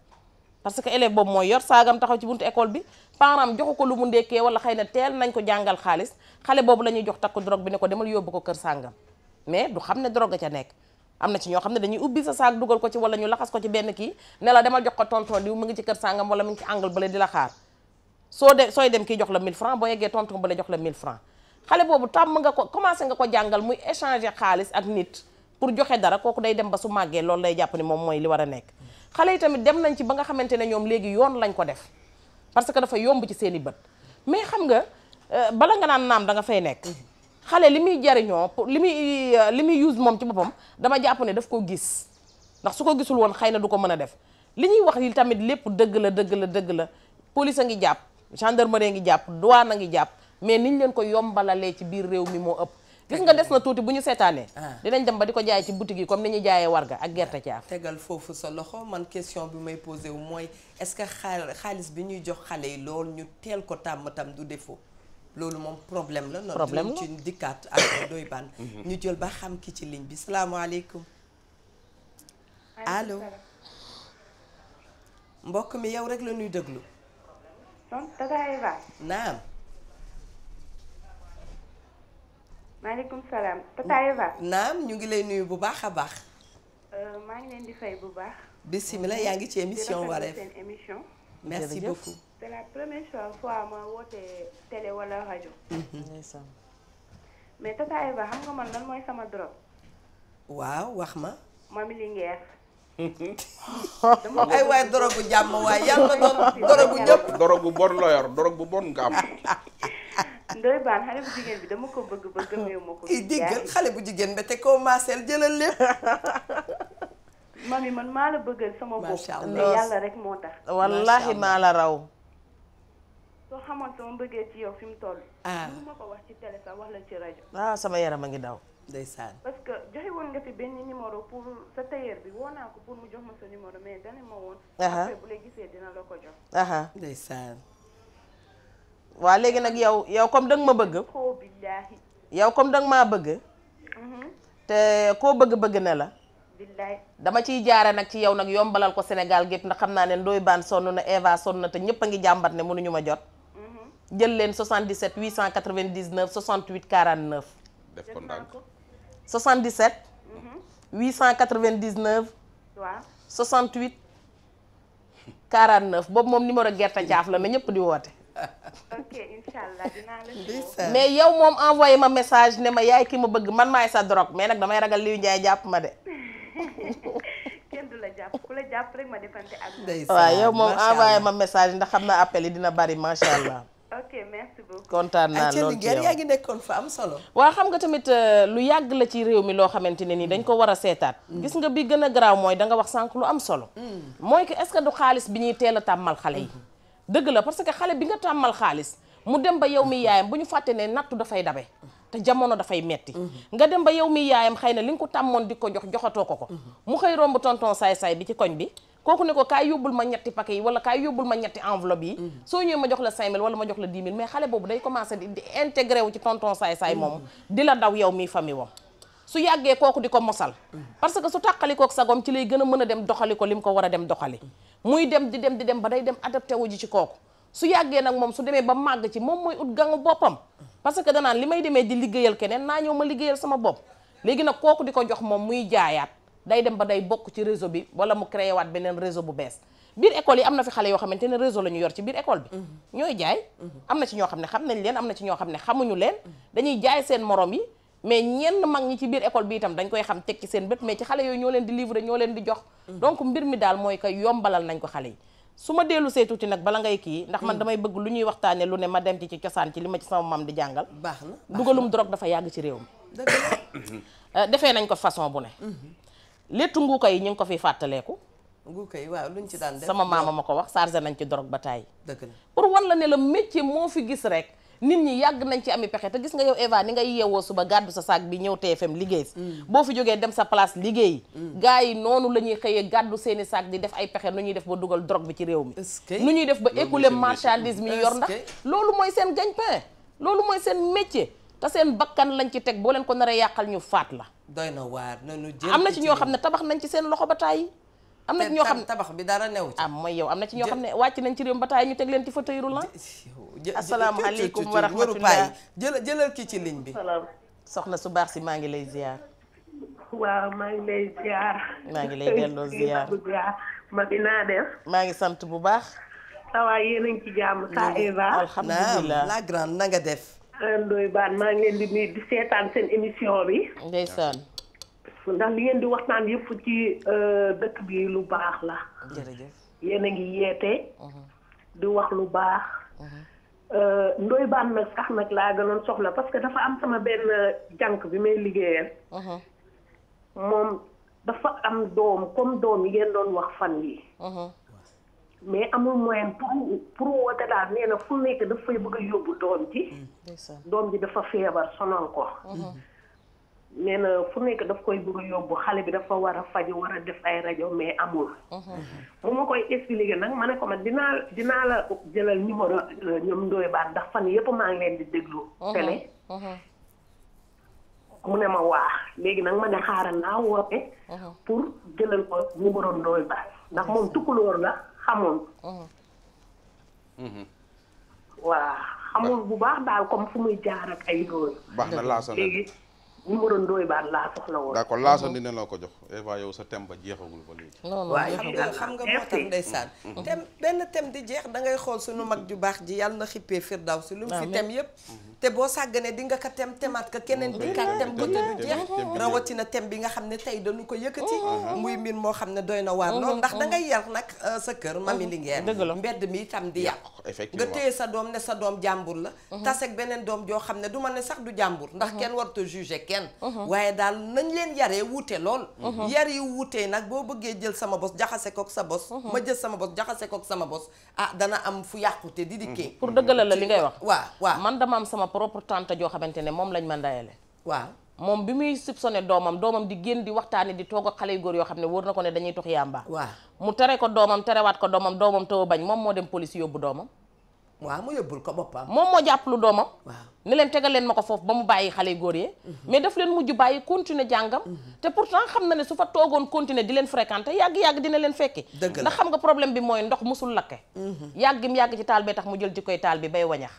parce que élève boobu mooy yor saagam taxaw ci buntu école bi parent joxu ko lu mu ndekkee wala xëy na teel nañ ko jàngal xaalis xale boobu la ñuy jox takku drogue bi ne ko demal yóbbu ko kër sàngam mais du xam ne drogue ca nekk am na ci ñoo xam ne dañuy ubbi sa saak dugal ko ci wala ñu laxas ko ci benn kii ne la demal jox ko tonton diw mu ngi ci kër sàngam wala mu ngi ci angle bale di la xaar sooy dem kii jox la 1000 francs boo yeggee tonton bale jox la 1000 francs xale boobu tàmm nga ko commencé nga ko jàngal muy échanger xaalis ak nit pour joxe dara kooku day dem ba su màggee loolu lay jàpp ni moom mooy li war a nekk xale yi tamit dem nañ ci ba nga xamante ne ñoom léegi yoon lañ ko def parce que dafa yomb ci seen i bët mais xam nga bala nga naan naam da nga fay nekk xale li muy jariñoo li muy use moom ci boppam dama jàpp ne daf ko gis ndax su ko gisul woon xëy na du ko mën a def li ñuy wax yi tamit lépp dëgg la police a ngi jàpp gendarmerie ngi jàpp douane a ngi jàpp mais niñ leen ko yombalalee ci biir réew mi moo ëpp gis nga des na tuuti bu ñu seetaanee dinañ dem ba di ko jaay ci boutique yi comme ni ñuy jaayee warga ak gerte caaf tegal foofu sa loxo man question bi may posé wu mooy est-ce que xaalis bi ñuy jox xale yi loolu ñu teel ko tàmm tam du défaut loolu moom problème la noonu ci dikkaat ak doy baan ñu jël ba xam ki ci ligne bi salaamaaleykum allo mbokk mi yow rek la ñuy déglu Tata Eva. naam. maaleykum salaam Tata Eva. naam ñu ngi lay nuyu bu baax a baax. maa ngi leen di fay bu baax. bisimilah yaa ngi ci émission Wareef. seen émission. merci beaucoup. c'est la première fois ma woote télé wala rajo. mais Tata Eva xam nga man lan mooy sama drogue. waaw wax ma. Mami Linguère. ay waay dorogu jàmm waaye yàlla doon dorogu ñëpp. dorogu bon la yor dorogu bu bon nga am. Ndoye Bane xale bu jigéen bi dama ko bëgg ba gëmee ma ko. diggal xale bu jigéen ba te koo maaseel jëlal lépp. mami man maa la bëggal sama bopp. macha allah mais yàlla rek moo tax. wallahi maa la raw. soo xamoon sama bëggee ci yow fi mu toll. ah mënu ma ko wax ci télé sax wax la ci rajo. ah sama yaram a ngi daw. ndeysaan. parce que joxe woon nga fi benn numéro pour sa tailleur bi woo naa ko pour mu jox ma sa numéro mais dana ma woon. après bu la gisee dina la ko jox. ndeysaan. waa léegi nag yow comme danga ma bëgg. xoo billaahi. yow comme danga maa bëgg. te koo bëgg ne la. billaahi. dama ciy jaare nag ci yow nag yombalal ko Sénégal gépp ndax xam naa ne Ndoye Bane sonn na Eva sonn na te ñëpp a ngi jàmbat ne mënuñu ma jot. jël leen 77 899 68 49. def ko ndànk. 77. 899. waaw 68 49 boobu moom numéro gerte caaf la na ñëpp di woote. ok inch'Allah dinaa la. mais yow moom envoyé ma message ne ma yaay ki ma bëgg man maay sa drogue mais nag damay ragal Liou Ndiaye jàpp ma de. kenn du la jàpp ku la jàpp rek ma defante ak. waaw yow moom envoyé ma message ndax xam naa appel yi dina bari macha allah. ok merci beaucoup. kontaan naa lool ci yow yaa ngi nekkoon fa am solo. waaw xam nga tamit lu yàgg la ci réew mi loo xamante ne nii dañ ko war a seetaat. gis nga bi gën a garaaw mooy da nga wax sànq lu am solo. mooy que est-ce que du xaalis bi ñuy teel a tàmmal xale yi. dëgg la parce que xale bi nga tàmmal xaalis mu dem ba yow mi yaayam bu ñu fàtte ne nattu dafay dabe te jamono dafay metti nga dem ba yow mi yaayam xëy na li nga ko tàmmoon di ko joxatoo ko mu xëy romb tonton saay-saay bi ci koñ bi kooku ne ko kaay yóbbul ma ñetti paquet yi wala kaay yóbbul ma ñetti enveloppe yi soo ñëwee ma jox la 5000 wala ma jox la 10 000 mais xale boobu day commencé di intégré wu ci tonton saay-saay moom di la daw yow mi famille wam su yàggee kooku di ko mosal parce que su tàqalikook sagom ci lay gën a mën a dem doxali ko li mu ko war a dem doxali muy dem di dem ba day dem adapté wu ji ci kooku su yàggee nag moom su demee ba màgg ci moom mooy ut gangu boppam parce que danaan li may demee di liggéeyal keneen naa ñëw ma liggéeyal sama bopp léegi nag kooku di ko jox moom muy jaayaat day dem ba day bokk ci réseau bi wala mu créé waat beneen réseau bu bees biir école yi am na fi xale yoo xamante ne réseau la ñu yor ci biir école bi ñooy jaay am na ci ñoo xam ne xam nañ leen am na ci ñoo xam ne xamuñu leen dañuy jaay seen morom yi mais ñenn mag ñi ci biir école bi itam dañ koy xam teg ci seen bët mais ci xale yooyu ñoo leen di livrer ñoo leen di jox donc mbir mi daal mooy que yombalal nañ ko xale yi su ma dellu see tuuti nag bala ngay kii ndax man damay bëgg lu ñuy waxtaane lu ne ma dem ci cosaan ci li ma ci sama mam di jàngal baax na dugalum drogue dafa yàgg ci réew mi defee nañ ko façon bu ne léttu nguuka yi ñu ngi ko fi fàttaleeku nguuka yi waaw luñ ci daan def sama maama ma ko wax chargé nañ ci drogue ba tàyyi dëgg la pour wan la ne la métier moo fi gis rek nit ñi yàgg nañ ci ami pexe te gis nga yow Eva ni ngay yeewoo suba gàddu sa saak bi ñëw TFM liggéey si boo fi jógee dem sa place liggéey gars yi noonu la ñuy xëyee gàddu seeni saak di def ay pexe nu ñuy def ba dugal drogue bi ci réew mi nu ñuy def ba écouler marchandise mi yor ndax loolu mooy seen gagne-pain loolu mooy seen métier te seen bakkan lañ ci teg boo leen ko naree yàqal ñu faat la doy na waar nañu jël am na ci ñoo xam ne tabax nañ ci seen loxo ba tàyyi am na ci ñoo xam ne tabax bi dara new ci mooy yow am na ci ñoo xam ne wàcc nañ ci réew mi ba tàyyi ñu teg leen ci fauteuil roulant asalaamaaleykum wa rahmatulah jëlal ki ci ligne bi soxna su baax si maa ngi lay ziar waaw maa ngi lay ziar. maa ngi lay delloo ziar. ma bi naa def. maa ngi sant bu baax. ça va yéen a ngi ci jàmm. ça Eva. alhamdulilah la grande na nga def. Ndoye Bane maa ngi leen di nuyu di seetaan seen émission bi. ndeysaan. ndax li ngeen di waxtaan yëpp ci dëkk bi lu baax la. jërëjëf. yéen a ngi yeete. di wax lu baax. Ndoye Bane nag sax nag laa gënoon soxla parce que dafa am sama benn jànk bi may liggéeyal. moom dafa am doom comme doom yi ngeen doon wax fan yi mais amul moyen pour woote daal nee na fu nekk dafay bëgg a yóbbu doom ji. doom ji dafa feebar sonal ko. nee na fu nekk daf koy bëgg a yóbbu xale bi dafa war a faju war a def ay rajo mais amul. mu ma koy expliquer nag ma ne ko man dinaa la jëlal numéro ñoom Ndoye Bane ndax fan yëpp maa ngi leen di déglu. télé. mu ne ma waa léegi nag ma ne xaaral naa woote. pour jëlal ko numéro Ndoye Bane ndax moom tukulóor la xamul. waa xamul bu baax daal comme fu muy jaar ak ay yooyu. baax na laasana léegi numéro Ndoye Bane laa soxla woon. d'accord laasana dina la ko jox Eva yow sa thème ba jeexagul ba léegi. waaw xam nga moo tax ndeysaan. thème benn thème di jeex da ngay xool suñu mag ju baax ji yàlla na xippee Firdawsi lu mu fi thème yëpp. te boo sàgganee di nga ko temaat ka keneen di kat tem ba te du jeex rawatina thème bi nga xam ne tey dañu ko yëkkati. muy mbir moo xam ne doy na waar lool ndax da ngay yar nag sa kër mami Linguère. mbedd mi itam di yàqu. nga téye sa doom ne sa doom jàmbur la. taseeg beneen doom joo xam ne du ma ne sax du jàmbur ndax kenn warut a juger kenn. waaye daal nañ leen yaree wuute lool. yar yi wuute nag boo bëggee jël sama bos jaxase kook sa bos. ma jël sama bos jaxase kook sama bos ah dana am fu yàqute di dikkee. pour dëggalal la li ngay wax. waaw man dama am sama propre tante joo xamante ne moom lañ ma ndayale. waaw moom bi muy soupçonné doomam di génn di waxtaane di toog ak xale yu góor yoo xam ne wóor na ko ne dañuy tox yàmba. waaw mu tere ko doomam terewaat ko doomam taw bañ moom moo dem police yóbbu doomam. waaw mu yóbbul ko boppam. moom moo jàppalu doomam. waaw ne leen tegal leen ma ko foofu ba mu bàyyi xale yu góor yi. mais daf leen mujj bàyyi continuer jàngam. te pourtant xam na ne su fa toogoon continuer di leen fréquenter yàgg dina leen fekki. dëgg la ndax xam nga problème bi mooy ndox musul lakke. yàggim yàgg ci taal bee tax mu jël ci koy taal bi bay wañax.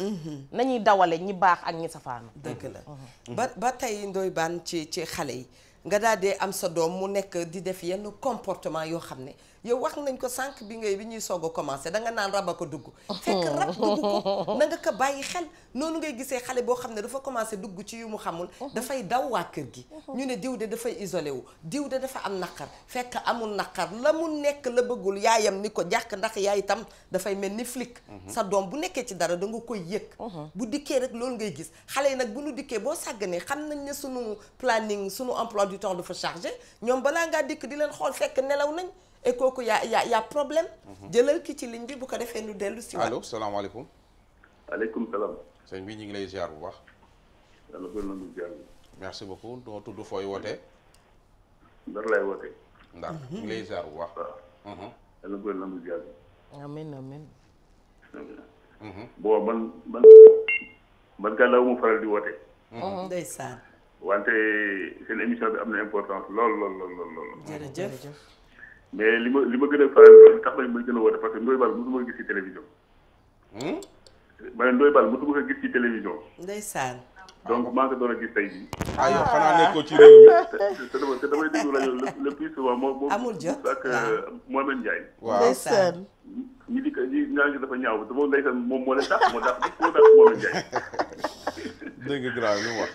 nañuy dawale ñi baax ak ñi safaanu. dëgg la ba tey Ndoye Bane ci xale yi nga daal di am sa doom mu nekk di def yenn comportement yoo xam ne yow wax nañ ko sànq bi ñuy soog a commencé danga naan rab a ko dugg fekk rab dugg ko na nga ko bàyyi xel noonu ngay gisee xale boo xam ne dafa commencé dugg ci yu mu xamul dafay daw waa kër gi ñu ne diw de dafay isolé wu diw de dafa am naqar fekk amul naqar la mu nekk la bëggul yaayam ni ko jàkk ndax yaay itam dafay mel ni flic sa doom bu nekkee ci dara da nga koy yëg bu dikkee rek loolu ngay gis xale yi nag bu ñu dikkee boo sàgganee xam nañ ne sunu planning sunu emploi du temps dafa chargé ñoom balaa ngaa dikk di leen xool fekk nelaw nañ et kooku yaa problème. jëlal ki ci ligne bi bu ko defee nu dellu si waat. allo salaamaaleykum. waaleykum salaam. sëñ bi ñu ngi lay ziar bu baax. yàlla bëri na lu ziar bi. merci beaucoup doo tudd fooy wootee. Ndar lay wootee. Ndar ñu ngi lay ziar bu baax. waaw. yàlla bëri na lu ziar bi. amiin. bon man kaa law mu faral di woote. ndeysaan. wante seen émission bi am na importance lool. jërëjëf. mais li ma gën a faral tax ma gën a woote parce que Ndoye Bane mosuma gis ci télévision. ma ne Ndoye Bane mosuma ko gis ci télévision. ndeysaan. donc maa ngi ko doon a gis tey jii. yow xanaa nekkoo ci réew mi. te damay déglu rajo le plus souvent moom amul jot ak Mohamed Ndiaye. waaw ndeysaan. ñi ñaa ngi dafa ñaaw te moom ndeysaan moom moo leen tax moo tax Mohamed Ndiaye. dégg nga grave li mu wax.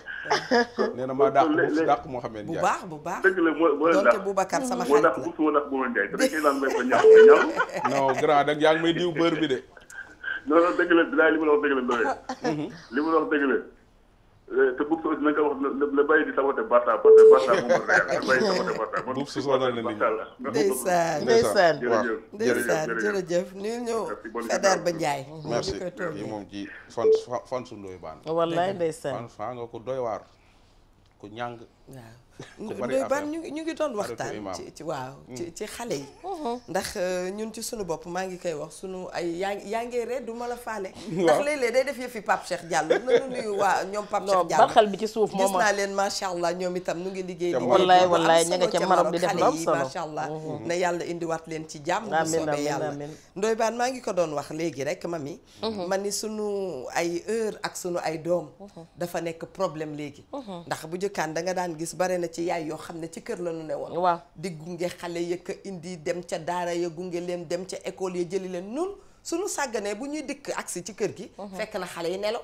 nee na maa dàq Mohamed Ndiaye. bu baax. dëgg la moo leen donte Boubacar sama xarit la moo tax Mohamed Ndiaye te dañ koy naan may ko ñaaw. non grand dag yaa ngi may diw beurre bi de. non dëgg la bilaay li ma la wax dëgg la Ndoye. li ma la wax dëgg la. te Boubs aussi na nga ko wax la bàyyi di saboté Barça parce que Barça moom la réer la bàyyi saboté Barça. Boubs sonal na nit ñi. ndeysaan jërëjëf ñu ñëw Fedar ba Ndiaye. merci yi moom ci fan su Ndoye Bane. wallaay ndeysaan. fan nga ko doy waar ku ñàng. waaw Ndoye Bane ñu ngi doon waxtaan ci xale yi. ndax ñun ci sunu bopp maa ngi koy wax sunu ay yaa ngi ree du ma la faale. ndax léeg-léeg day def yëfi Pape Cheikh Diallo nañu nuyu waa ñoom Pape Cheikh Diallo. barxal bi ci suuf moom gis naa leen macha allah ñoom itam ñu ngi liggéey. wallaay ña nga ca Maroc di def lu am solo macha allah. na yàlla indiwaat leen ci jàmm. bu soobee yàlla Ndoye Bane maa ngi ko doon wax léegi rek mami. ma ni sunu ay heure ak sunu ay doom. dafa nekk problème léegi. ndax bu jëkkaan da nga daan gis bare na ci yaay yoo xam ne ci kër la ñu ne woon waaw di gunge xale yëkka indi dem ca daara ya gunge leen dem ca école ya jëli leen nun suñu sàgganee bu ñuy dikk agsi ci kër gi fekk na xale yi nelaw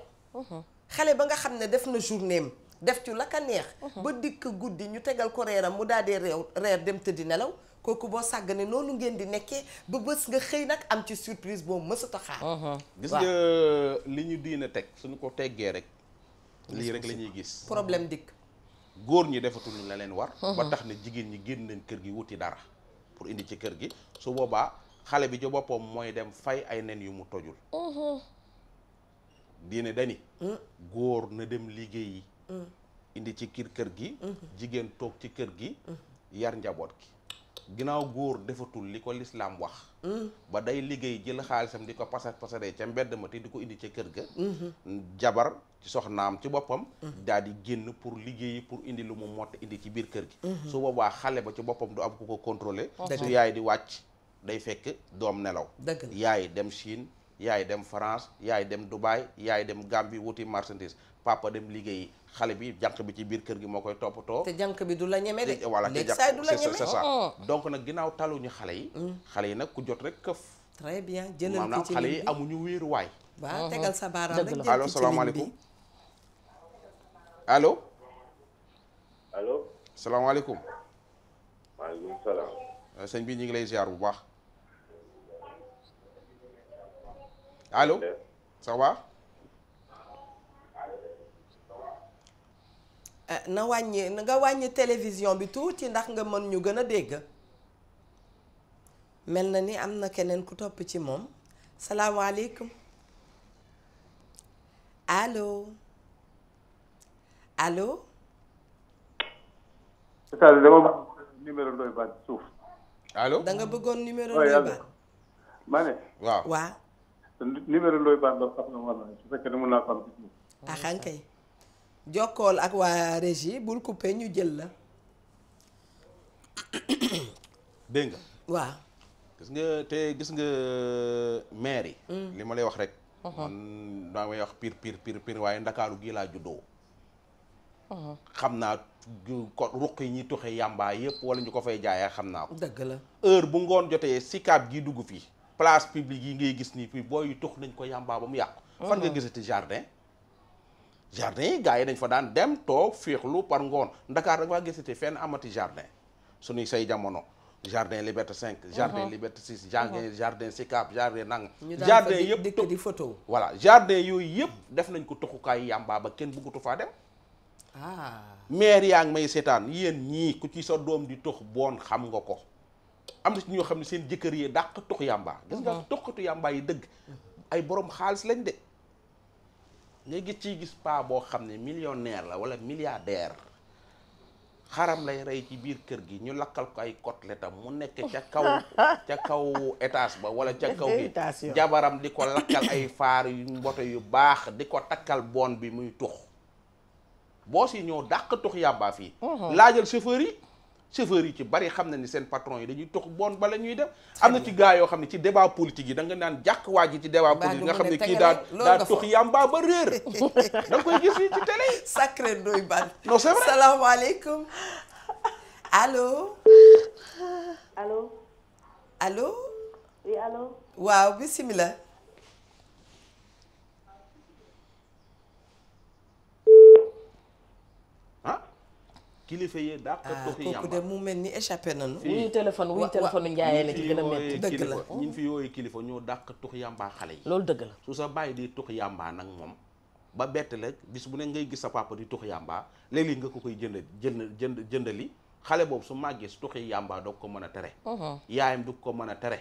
xale ba nga xam ne def na journée am def ci la ka neex ba dikk guddi ñu tegal ko reeram mu daal di reer dem tëddi nelaw kooku boo sàgganee noonu ngeen di nekkee ba bés nga xëy nag am ci surprise boo mësut a xaar gis nga li ñu diina teg suñu ko teggee rek lii rek la ñuy gis problème dikk góor ñi defatuñu la leen war ba tax ne jigéen ñi génn nañ kër gi wuti dara pour indi ci kër gi su boobaa xale bi ci boppam mooy dem fay ay nen yu mu tojul diine dani góor na dem liggéeyi indi ci kër gi jigéen toog ci kër gi yar njaboot gi ginnaaw góor defatul li ko lislaam wax ba day liggéey jël xaalisam di ko pasaree ca mbedd ma te di ko indi ca kër ga jabar ci soxnaam ci boppam daal di génn pour liggéeyi pour indi lu mu mott indi ci biir kër gi su boobaa xale ba ci boppam du am ku ko contrôler su yaay di wàcc day fekk doom nelaw yaay dem Chine yaay dem France yaay dem Dubaï yaay dem Gambie wuti marchandise papa dem liggéeyi xale bi jànq bi ci biir kër gi moo koy toppatoo te jànq bi du la ñeme de voilà léegi saa du la ñeme c'est ça donc nag ginnaaw taluñu xale yi nag ku jot rek këf très bien jëlal maanaam xale yi amuñu wéeruwaay waaw tegal sa baaraam rek allo salaamaaleykum allo allo salaamaaleykum maaleykum salaam sëñ bi ñu ngi lay ziar bu baax allo ça va na wàññi télévision bi tuuti ndax nga mën ñu gën a dégg mel na ni am na keneen ku topp ci moom salaamaaleykum allo allo c'est-à-dire dama bëgg numéro Ndoye Bane suuf allo da nga bëggoon numéro Ndoye Bane ma ne waaw numéro Ndoye Bane la sax na war na su fekkee ne mën naa ko am ci suuf axankay jokkool ak waa régie bul coupé ñu jël la dégg nga waaw gis nga maire yi li ma lay wax rek man daa may wax pire waaye ndakaaru gii laa juddoo xam naa ko ruq yi ñuy tuxe yàmbaa yëpp wala ñu ko fay jaayee xam naa ko dëgg la heure bu ngoon jotee sikaab gi dugg fii place publique yi ngay gis nii fii booy tux nañ ko yàmbaa ba mu yàqu fan nga gisati jardin yi gars yi dañ fa daan dem toog féexlu par ngoon Ndakaar da nga fa gisati fenn amati jardin suñuy say jamono jardin Liberté 5 jardin Liberté 6 jardin Sicap jardin nang jardin yëpp dëkk di photo voilà jardin yooyu yëpp def nañ ko tuxukaay yàmbaa ba kenn bëggatu faa dem maire yaa ngi may seetaan yéen ñii ku ci sa doom di tux boon xam nga ko am na ci ñoo xam ne seen jëkkër yi dàq tux yàmbaa gis nga tuxkatu yàmbaa yi dëgg ay borom xaalis lañ de ngay gis paa boo xam ne millionnaire la wala milliardaire xaram lay rey ci biir kër gi ñu lakkal ko ay côteletam mu nekk ca kaw étage ba wala ca kaw gi jabaram di ko lakkal ay faar yu mboto yu baax di ko takkal boon bi muy tux boo si ñoo dàq tux yàmbaa fii laajal chauffeur yi ci bari xam na ni seen patron yi dañuy tux bon bala ñuy dem am na ci gars yoo xam ne ci débat politique yi da nga naan jàkk waa ji ci débat politique nga xam ne kii daa tux yàmbaa ba réer da nga koy gis fii ci télé yi sacré Ndoye Bane non c'est vrai salaamaaleykum allo allo oui allo waaw bismillah kilifa yi daa ko toxi kooku de mu mel ni échappé nañu. wuyu téléphone njaayee la ci gën a métti. dëgg la ñun fi yooyu kilifa ñoo dàq tux yàmbaa xale yi. loolu dëgg la su sa bàyyi di tux yàmbaa nag moom ba bett la bis bu ne ngay gis sa papa di tux yàmbaa léeg-léeg nga ko koy jëndali xale boobu su màggee su tuxi yàmbaa doo ko mën a tere. yaayam du ko mën a tere.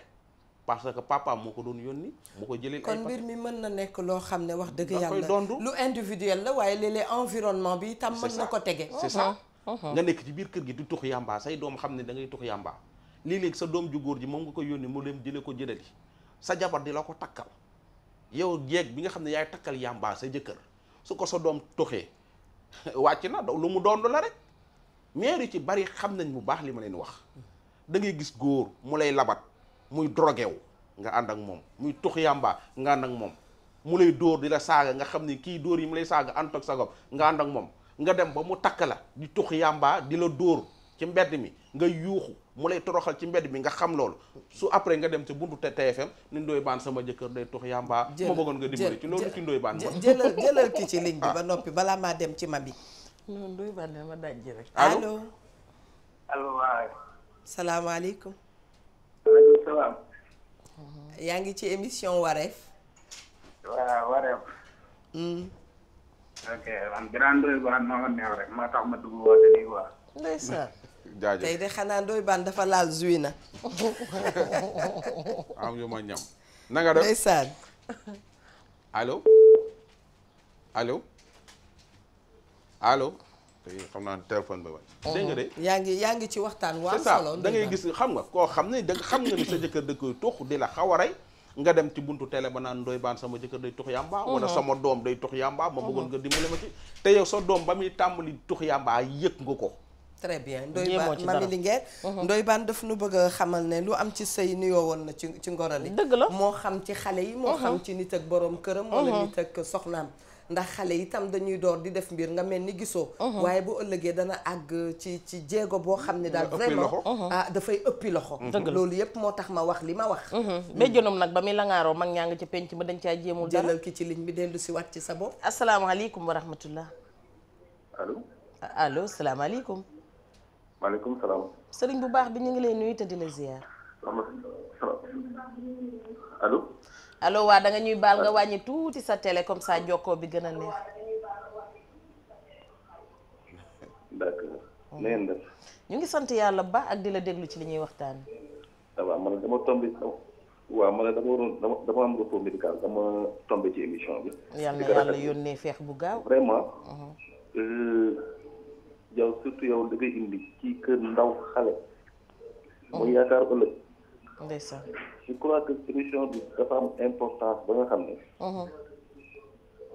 parce que papa moo ko doon yónni moo ko jëlee. kon mbir mi mën na nekk loo xam ne wax dëgg yàlla lu individuel la waaye léeg-léeg environnement bi tam mën na ko tege. c'est ça nga nekk ci biir kër gi di tux yàmbaa say doom xam ne da ngay tux yàmbaa léeg-léeg sa doom ju góor ji moom nga ko yónni mu dem jëlee ko jëlali sa jabar di la ko takkal yow jeeg bi nga xam ne yaay takkal yàmbaa sa jëkkër su ko sa doom tuxee wàcc na lu mu doon la rek maire yi ci bari xam nañ bu baax li ma leen wax da ngay gis góor mu lay labat muy drogué wu nga ànd ak moom muy tux yàmbaa nga ànd ak moom mu lay dóor di la saaga nga xam ne kii dóor yi mu lay saaga ànd ak sagom nga ànd ak moom nga dem ba mu takk la di tux yàmbaa di la dóor ci mbedd mi nga yuuxu mu lay toroxal ci mbedd mi nga xam loolu su après nga dem ci buntu TFM ni Ndoye Bane sama jëkkër day tux yàmbaa ma bëggoon nga dimbali ci loolu ci Ndoye Bane jëlal ki ci ligne bi ba noppi balaa maa dem ci Mabi. non Ndoye Bane ma dajji rek. allo allo waaw. salaamaaleykum. waaleykum salaam. yaa ngi ci émission Wareef. waaw Wareef. ok man grand Ndoye Bane moo ma neex rek moo tax ma dugg woote nii quoi. ndeysaan. jaajëf tey de xanaa Ndoye Bane dafa laal zuy na. am yu ma ñam. na nga def ndeysaan. allo allo allo. tey xam naa téléphone ba waay. dégg nga de. yaa ngi ci waxtaan waa c'est ça solo. da ngay gis xam nga koo xam ne da xam nga ni sa jëkkër da koy tux di la xaw a rey nga dem ci buntu télé ba naan Ndoye Bane sama jëkkër day tux yàmbaa wala sama doom day tux yàmbaa ma bëggoon nga dimbale ma ci te yow sa doom ba muy tàmbali tux yàmbaa yëg nga ko. très bien Ndoye Bane Mami Linguère. Ndoye Bane daf nu bëgg a xamal ne lu am ci sëy nuyoo woon na ci ngorali. dëgg la moo xam ci xale yi. moo xam ci nit ak borom këram. wala nit ak soxnaam. ndax xale yi tam dañuy door di def mbir nga mel ni gisoo. waaye bu ëllëgee dana àgg ci jéego boo xam ne daal vraiment dafay ëppi loxo. loolu yëpp moo tax ma wax li ma wax. béjjënam nag ba muy langaaroo mag ñaa ngi ci penc ma dañ caa jéemul dara. jëlal ki ci ligne bi dellu si waat ci sa bopp. asalaamaaleykum wa rahmatullah. allo. allo salaamaaleykum. maaleykum salaam. sëriñ bu baax bi ñu ngi lay nuyu te di la ziar. allo. allo waa da nga ñuy baal nga wàññi tuuti sa télé comme ça jokkoo bi gën a neex. d'accord. na ngeen def. ñu ngi sant yàlla ba ak di la déglu ci li ñuy waxtaan. waaw man dama tombé waaw man dama waroon dama am repos médical dama tombé ci émission bi. yal na yàlla yónnee feex bu gaaw. vraiment. yow surtout yow da ngay indi ci kër ndaw xale. mooy yaakaar ëllëg. ndeysaan. je crois que émission bi dafa am importance ba nga xam ne.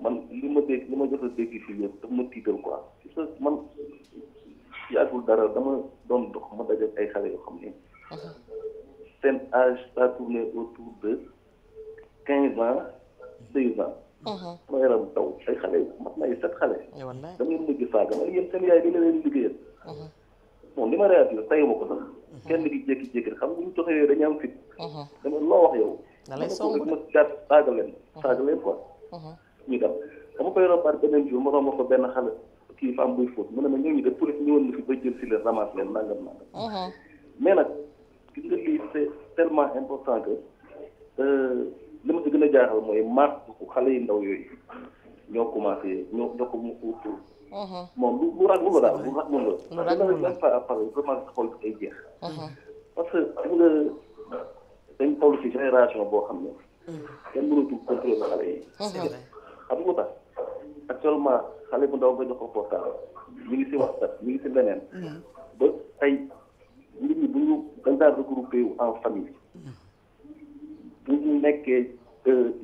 man li ma jot a dégg fii yëpp dafa ma tiital quoi parce que man yàggul dara dama doon dox ma daje ay xale yoo xam ne. seen âge ça tourné autour de 15 ans 16 ans. sama yaram taw ay xale mat na ay 7 xale. dama leen mujj saaga ma yéen seen yaay bi la leen liggéeyal. bon li ma réagir tayuma ko sax. kenn gi jékki-jékki xam nga ñu toxee dañu am fit. dama loo wax yow. da lay song ma gàtt saaga leen quoi. ñu dem dama koy rombaat beneen jour ma romb ko benn xale kii femme buy fóot mu ne ma ñooñu de police ñëwoon na fi ba jël si leen ramasse leen nangam. mais nag gis nga lii c'est tellement important que li ma si gën a jaaxal mooy maat xale yu ndaw yooyu ñoo commencé ñoo ko mu utu. moom lu raglu la daal lu raglu la. lu raglu la pas à part vraiment xool ay jeex. parce que xam nga dañ toll ci génération boo xam ne. kenn mënatul contrôler xale yi. xam nga tax actuellement xale bu ndaw nga jox ko portable ñu ngi si WhatsApp ñu ngi si leneen. ba tey nit ñi bu ñu dañ daan regroupé wu en famille. bu ñu nekkee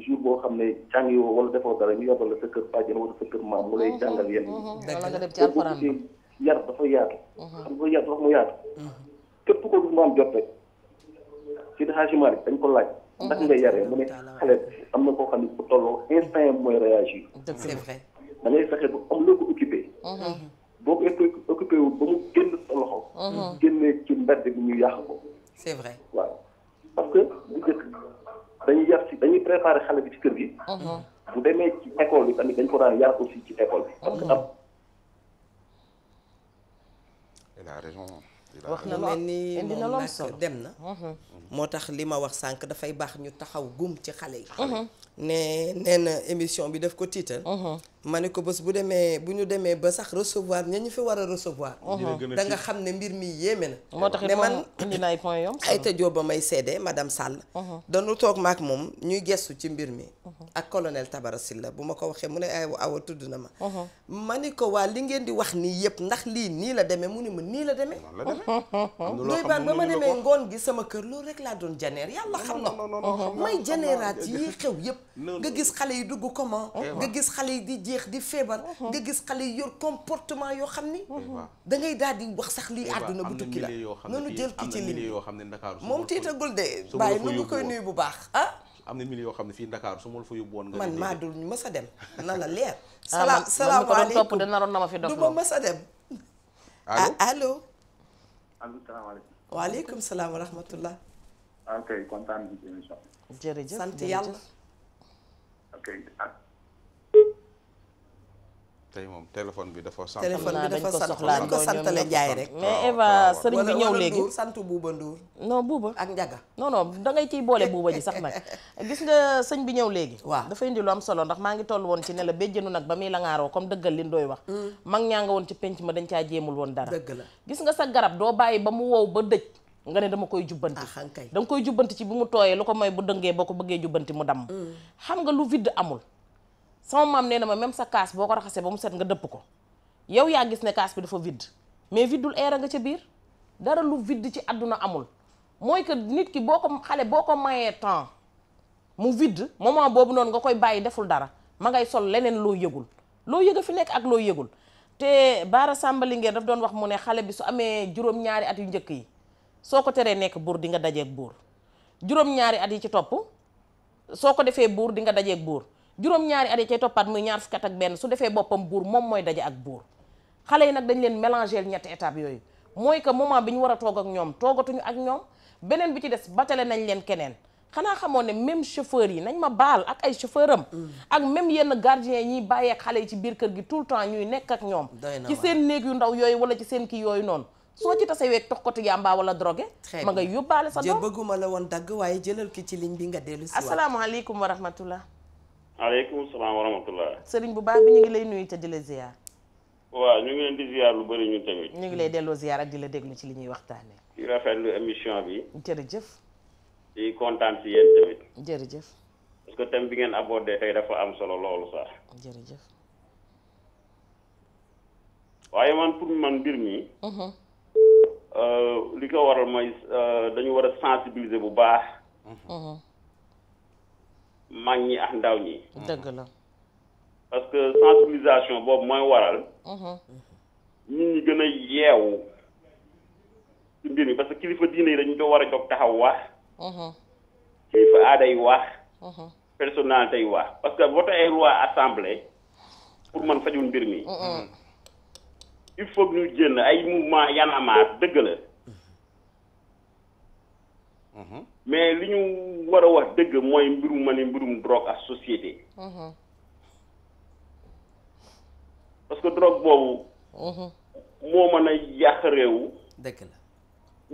jour boo xam ne jàngi woo wala defoo dara ñu yóbbal la sa kër bàjjen wala sa kër maam mu lay jàngal yenn yi. wala nga dem ci alxuraan ba yar dafa yaatu. xam nga yar dafa mu yaatu. képp ko du mu am jot rek ci Hadji Malick dañ ko laaj. ndax nga yaree mu ne xale am na koo xam ne bu tolloo instant mooy réagir. c'est vrai. da ngay fexe ba am loo ko occupé. boo ko occupé wu ba mu génn sa loxo. génnee ci mbedd bi ñu yàq ko. c'est vrai. waaw parce que bu njëkk dañuy yar ci dañuy préparer xale bi ci kër gi. bu demee ci école bi tamit dañ ko daan yar aussi ci école bi. parce que am. il a raison. wax na mel ni indi na moom lool solo nag dem na. moo tax li ma wax sànq dafay baax ñu taxaw gum ci xale yi. nee na émission bi daf ko tiital. ma ne ko bés bu ñu demee ba sax recevoir ña ñu fi war a recevoir. da nga xam ne mbir mi yéeme na. moo tax ne man indi na ay point yom Aïta Diop ba may seede madame Sall. dañu toog maak moom ñuy gestu ci mbir mi. ak colonel Tabara Sylla bu ma ko waxee mu ne ay awa tudd na ma. ma ni ko waa li ngeen di wax nii yëpp ndax lii nii la demee mu ne ma nii la demee. Ndoye Bane ba ma demee ngoon gi sama kër loolu rek laa doon janeer yàlla xam na may janeeraat yi xew yëpp nga gis xale yi dugg comment nga gis xale yi di jeex di feebar nga gis xale yi yor comportement yoo xam ni da ngay daal di wax sax lii àdduna bu tukki la noonu jël ki ci ligne moom tiitagul de bàyyi nu ngi koy nuyu bu baax am na milieu yoo xam ne fii Dakar su ma la fa yóbbu woon nga man maa dul mës a dem na la leer salaamaaleykum topp de naroon na ma fi dof du ma mës a dem allo salaamaaleykum. waaleykum salaam wa rahmatullah. ok kontaan bi ci émission bi. jërëjëf sant yàlla. ok tey moom téléphone bi dafa sant. téléphone bi dafa sant soxlaa ko santale Njaay rek. mais Eva sëriñ bi ñëw léegi sant Buuba Nduur non Buuba ak Njaga. non dangay ciy boole Buuba ji sax nag gis nga sëñ bi ñëw léegi. waaw dafa indi lu am solo ndax maa ngi toll woon ci ne la béjjënu nag ba muy la ngaaroo comme dëggal li Ndoy wax. mag ñaa nga woon ci penc ma dañ caa jéemul woon dara. dëgg la gis nga sa garab doo bàyyi ba mu wow ba dëj nga ne dama koy jubbanti. da nga koy jubbanti ci bi mu tooyee lu ko mooy bu dëngee boo ko bëggee jubbanti mu damm. xam nga lu vide amul. sama maam nee na ma même sa kaas boo ko raxasee ba mu set nga dëpp ko yow yaa gis ne kaas bi dafa vide mais vidul air nga ca biir dara lu vide ci àdduna amul mooy que nit ki boo ko xale boo ko mayee temps mu vide moment boobu noonu nga koy bàyyi deful dara ma ngay sol leneen loo yëgul loo yëg a fi nekk ak loo yëgul te Baara Samba Linguère daf doon wax mu ne xale bi su amee juróom-ñaari at yu njëkk yi soo ko teree nekk buur di nga dajeeg buur juróom-ñaari at yi ci topp soo ko defee buur di nga dajeeg buur juróom-ñaari at yi cay toppaat muy ñaar fukki at ak benn su defee boppam buur moom mooy daje ak buur xale yi nag dañ leen mélanger ñetti étape yooyu mooy que moment bi ñu war a toog ak ñoom toogatuñu ak ñoom beneen bi ci des batale nañ leen keneen xanaa xamoon ne même chauffeur yi nañ ma baal ak ay chauffeur am ak même yenn gardien yi ñuy bàyyeek xale yi ci biir kër gi tout le temps ñuy nekk ak ñoom ci seen néeg yu ndaw yooyu wala ci seen kii yooyu noonu soo ci tase weeg tox ko yàmbaa wala drogué ma ngay yóbbaale sa doom bëgguma la woon dagg waaye jëlal ki ci ligne bi nga dellu si asalaamaaleykum wa rahmatullah aleykum salaam wa rahmatullah sëriñ bu baax bi ñu ngi lay nuyu te di la ziar waaw ñu ngi leen di ziar lu bëri ñun tamit ñu ngi lay delloo ziar ak di la déglu ci li ñuy waxtaane di rafetlu émission bi jërëjëf di kontaan si yéen tamit jërëjëf parce que thème bi ngeen abordé tey dafa am solo loolu sax jërëjëf waaye man pour man mbir mi li ko waral mooy dañu war a sensibiliser bu baax mag ñi ak ndaw ñi dëgg la parce que sensibilisation boobu mooy waral nit ñi gën a yeewu ci mbir mi parce que kilifa diine yi dañu ko war a jóg taxaw wax kilifa aada yi wax personnalité yi wax parce que voter ay loi assemblée pour man fajul mbir mi il faut que ñu génn ay mouvement Y'en a marre dëgg la mais li ñu war a wax dëgg mooy mbirum ma ne mbirum drogue ak société parce que drogue boobu moo mën a yàq réew dëgg la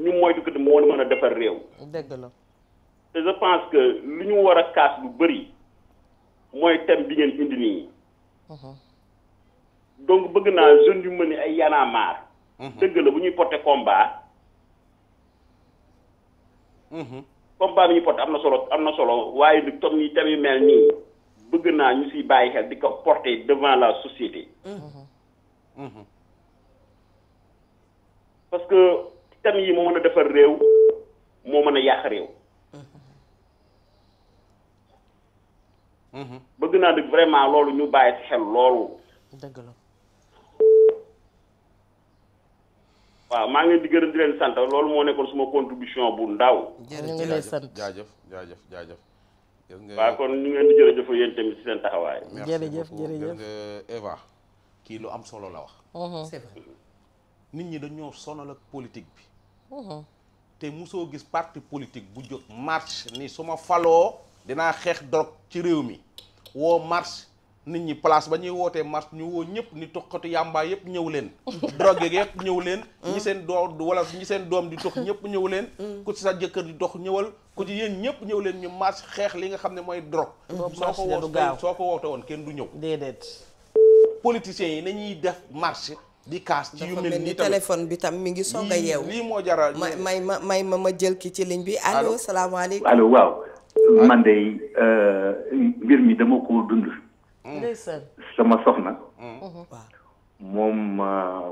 ñu moytu ko moo mën a defar réew dëgg la te je pense que li ñu war a kaas lu bëri mooy thème bi ngeen indi nii donc bëgg naa jeunes yu mel ni ay Y'en a marre dëgg la bu ñuy porter combat combat bi ñuy porter am na solo waaye du tom yi tamit mel nii bëgg naa ñu siy bàyyi xel di ko porter devant la société parce que thème yi moo mën a defar réew moo mën a yàq réew bëgg naa nag vraiment loolu ñu bàyyi ci xel loolu dëgg la waaw maa ngi leen di gërëm di leen sant loolu moo nekkoon suma contribution bu ndaw ñu ngi lay sant jaajëf waaw kon ñu ngi leen di jërëjëf yéen tamit ci seen taxawaay jërëjëf Eva kii lu am solo la wax c'est vrai nit ñi dañoo sonal ak politique bi te musoo gis parti politique bu jóg marche ni su ma faloo dinaa xeex drogue ci réew mi woo marche nit ñi place ba ñuy wootee marche ñu woo ñëpp ni toxkatu yàmbaa yëpp ñëw leen drogue yëpp ñëw leen ñi seen doom wala ñi seen doom di tox ñëpp ñëw leen ku ci sa jëkkër di dox ñëwal ku ci yéen ñëpp ñëw leen ñu marche xeex li nga xam ne mooy drogue soo ko woote woon kenn du ñëw déedéet politiciens yi nañuy def marche di kaas ci yu mel ni téléphone bi tam mi ngi soog a yeew lii moo jara ma jël ki ci ligne bi allo salaamaaleykum allo waaw man de mbir mi dama ko dund sama soxna moom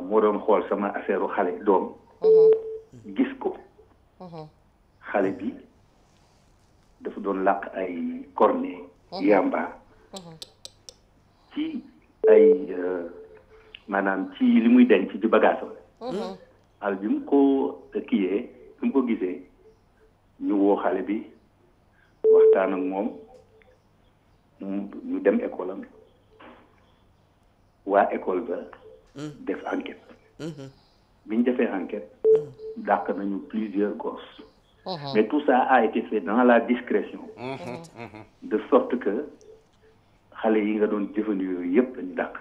moo doon xool sama affaire xale doom gis ko xale bi dafa doon làq ay cornet yamba ci ay maanaam ci li muy denc ci bagaasam al bi mu ko kiyee bi mu ko gisee ñu woo xale bi waxtaan ak moom ñu dem école am waa école ba def enquête bi ñu defee enquête dàq nañu plusieurs gosses mais tout ça a été fait dans la discrétion de sorte que xale yi nga doon jëfandiku yooyu yëpp dañu dàq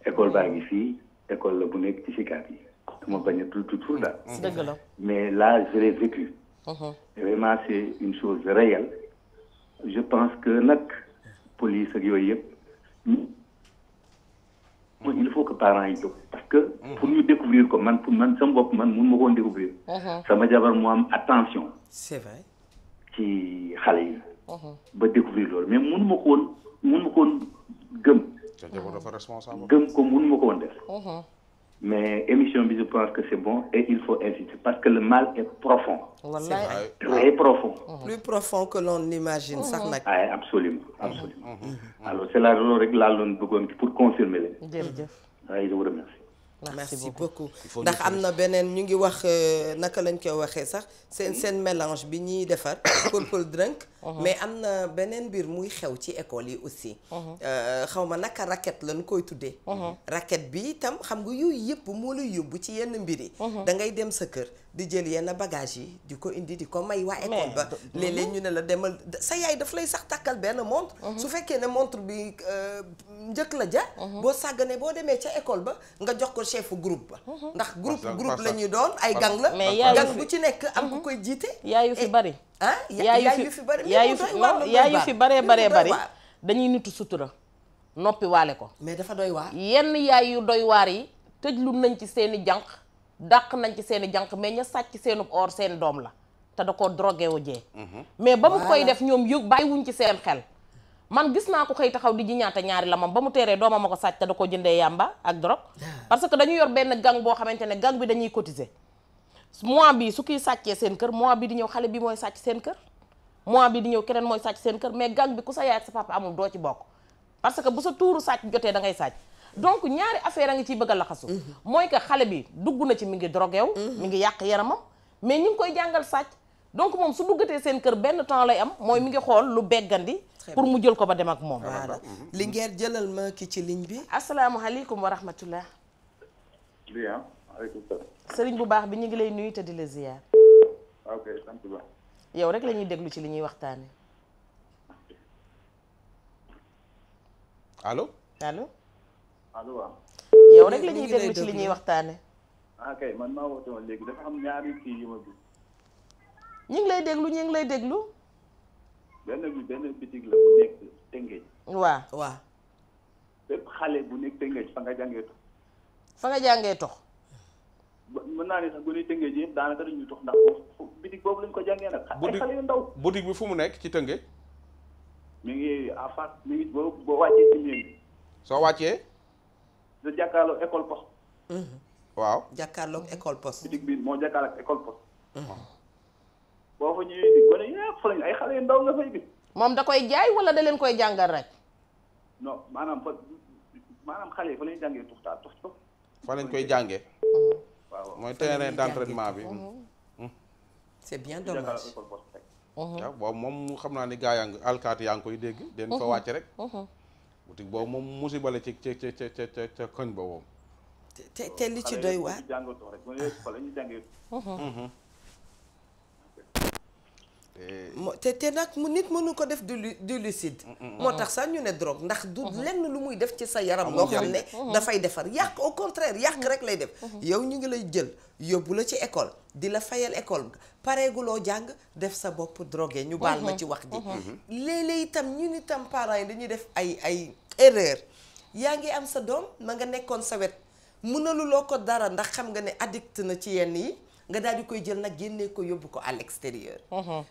école baa ngi fii école la bu nekk ci Sicap yi dama bañ a tudd daal mais là je l'ai vécu vraiment c'est une chose réelle je pense que nag police ak yooyu yëpp il faut que parents yi jóg parce que pour ñu découvrir ko man sama bopp man mun ma koon découvrir sama jabar moo am attention c'est vrai ci xale yi ba découvrir loolu mais mun ma koon gëm gëm ko mun ma ko woon def mais émission bi je pense que c'est bon et il faut insister parce que le mal est profond. Wallaay très profond. Plus profond que l'on imagine sax nag. ah absolument absolument. alors c'est la loolu rek laa doon bëggoon pour confirmer leen. jërëjëf. waaye je vous remercie. merci beaucoup ndax am na beneen ñu ngi wax naka lañ koy waxee sax seen mélange bi ñuy defar purple drink mais am na beneen mbir muy xew ci école yi aussi xaw ma naka racket lañ koy tuddee racket bi itam xam nga yooyu yëpp moo lay yóbbu ci yenn mbir yi da ngay dem sa kër di jël yenn bagage yi di ko indi di ko may waa école ba léeg-léeg ñu ne la demal sa yaay daf lay sax takkal benn montre su fekkee ne montre bi njëkk la ja boo sàgganee boo demee ca école ba nga jox ko chefu groupe ba ndax groupe la ñuy doon ay gang la gang bu ci nekk am ku koy jiite yaay yu fi bari yaay yu fi bari yaay yu fi baree bari dañuy nitu sutura noppi waale ko mais dafa doy waar yenn yaay yu doy waar yi tëjlu nañ ci seeni jànq dàq nañ ci seeni jànq mais ña sàcc seenub or seen doom la te da ko drogué wu jee mais ba mu koy def ñoom yëg bàyyiwuñ ci seen xel man gis naa ko xëy taxaw di ji ñaata ñaari lamam ba mu teeree doomam a ko sàcc te da ko jëndee yàmba ak drogue parce que dañu yor benn gang boo xamante ne gang bi dañuy cotiser mois bi su kiy sàccee seen kër mois bi di ñëw xale bi mooy sàcc seen kër mois bi di ñëw keneen mooy sàcc seen kër mais gang bi ku sa yaay ak sa papa amul doo ci bokk parce que bu sa tuuru sàcc jotee da ngay sàcc donc ñaari affaire a ngi ciy bëgg a laxasu mooy que xale bi dugg na ci mi ngi drogué wu mi ngi yàq yaramam mais ñu ngi koy jàngal sàcc donc moom su duggatee seen kër benn temps lay am mooy mi ngi xool lu beggandi pour mu jël ko ba dem ak moom voilà Linguère jëlal ma ki ci ligne bi asalaamaaleykum wa rahmatullah sëriñ bu baax bi ñu ngi lay nuyu te di la ziyaar ok sant ba yow rek la ñuy déglu ci li ñuy waxtaane allo allo waaw yow rek la ñuy déglu ci li ñuy waxtaane ok man maa woote woon léegi dafa am ñaari kii yu ma gis ñu ngi lay déglu benn bitig la bu nekk Tëngéej waaw bépp xale bu nekk Tëngéej fa nga jàngee tox mën naa ne sax bu ne Tëngéej yëpp daanaka dañuy tox ndax foofu bitig boobu lañ ko jàngee nag ay xale yu ndaw boutique bi fu mu nekk ci Tëngéej mi ngi en face mi ngi boo wàccee ci miir bi soo wàccee sa jàkkaarloog école poste waaw jàkkaarloog école poste bitig bi moo jàkkaarloog école poste boo fa ñëwee di gone yëpp fa lañ ay xale yu ndaw nga fay gis moom da koy jaay wala da leen koy jàngal rek non maanaam xale yi fa lañuy jàngee tux fa lañ koy jàngee waaw mooy terrain d'entraînement bi c'est bien dommage waaw boobu moom xam naa ni gaa yaa ngi alkaati yaa ngi koy dégg den fa wàcc rek boutique boobu moom musibale ci ca koñ ba moom te li ci doy waar te nag nit mënu ko def du lucide moo tax sax ñu ne drogue ndax du lenn lu muy def ci sa yaram loo xam ne dafay defar yàq au contraire yàq rek lay def yow ñu ngi lay jël yóbbu la ci école di la fayal école pareeguloo jàng def sa bopp drogué ñu baal ma ci wax ji léeg-léeg itam ñun itam parents yi dañuy def ay erreur yaa ngi am sa doom ma nga nekkoon sa wet mënaluloo ko dara ndax xam nga ne addict na ci yenn yi nga daal di koy jël nag génnee ko yóbbu ko à l'extérieur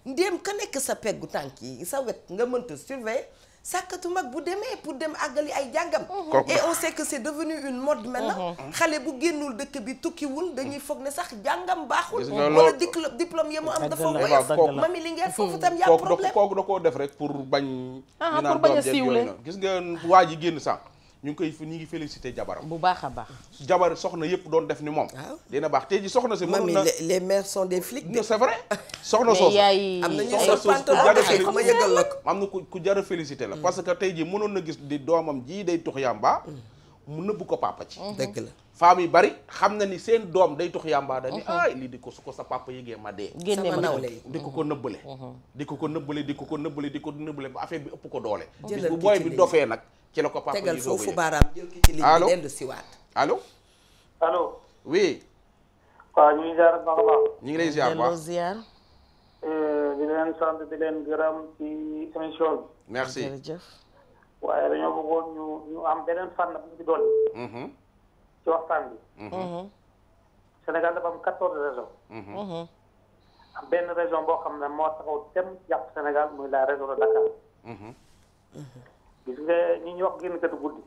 ndéem ka nekk sa peggu tànk yi sa wet nga mënta surveiller sàkkatu mag bu demee pour dem àggali ay jàngam et on sait que c'est devenu une mode maintenant xale bu génnul dëkk bi tukkiwul dañuy foog ne sax jàngam baaxul wala diplôme ya mu am dafa woyof mami li ngeen foofu tam y'a problème kooku da koo def rek pour bañ ñu naan doom jeeg yooyu noonu gis nga waa ji génn sànq ñu ngi félicité jabaram bu baax a baax jabar soxna yëpp doon def ni moom dina baax tey ji soxna si mënoon na les mères sont des flics c'est vrai soxna soosu am na ñu ma yëgal la ko am na ku jar a félicité la parce que tey ji mënoon na gis di doomam ji day tux yàmba mu nëbb ko papa ci dëgg la femme yi bari xam na ni seen doom day tux yàmba da ni ay lii di ko su ko sa papa yëgee ma dee génne ma di ko nëbbale di ko nëbbale ba affaire bi ëpp ko doole bis bu booy bi dofee nag ci la ko papa tegal foofu baaraam jël ki ci ligne bi dellu si waat allo allo oui waaw ñu ngi ziar baax a baax ñu ngi lay ziar baax di leen sant di leen gërëm ci émission bi merci jërëjëf waaye dañoo bëggoon ñu am beneen fànn bu ñu ci dolli ci waxtaan bi Sénégal dafa am 14 régions am benn région boo xam ne moo taxaw tem jàpp Sénégal muy la région de Dakar gis nga ñi ñuy wax génn katu guddi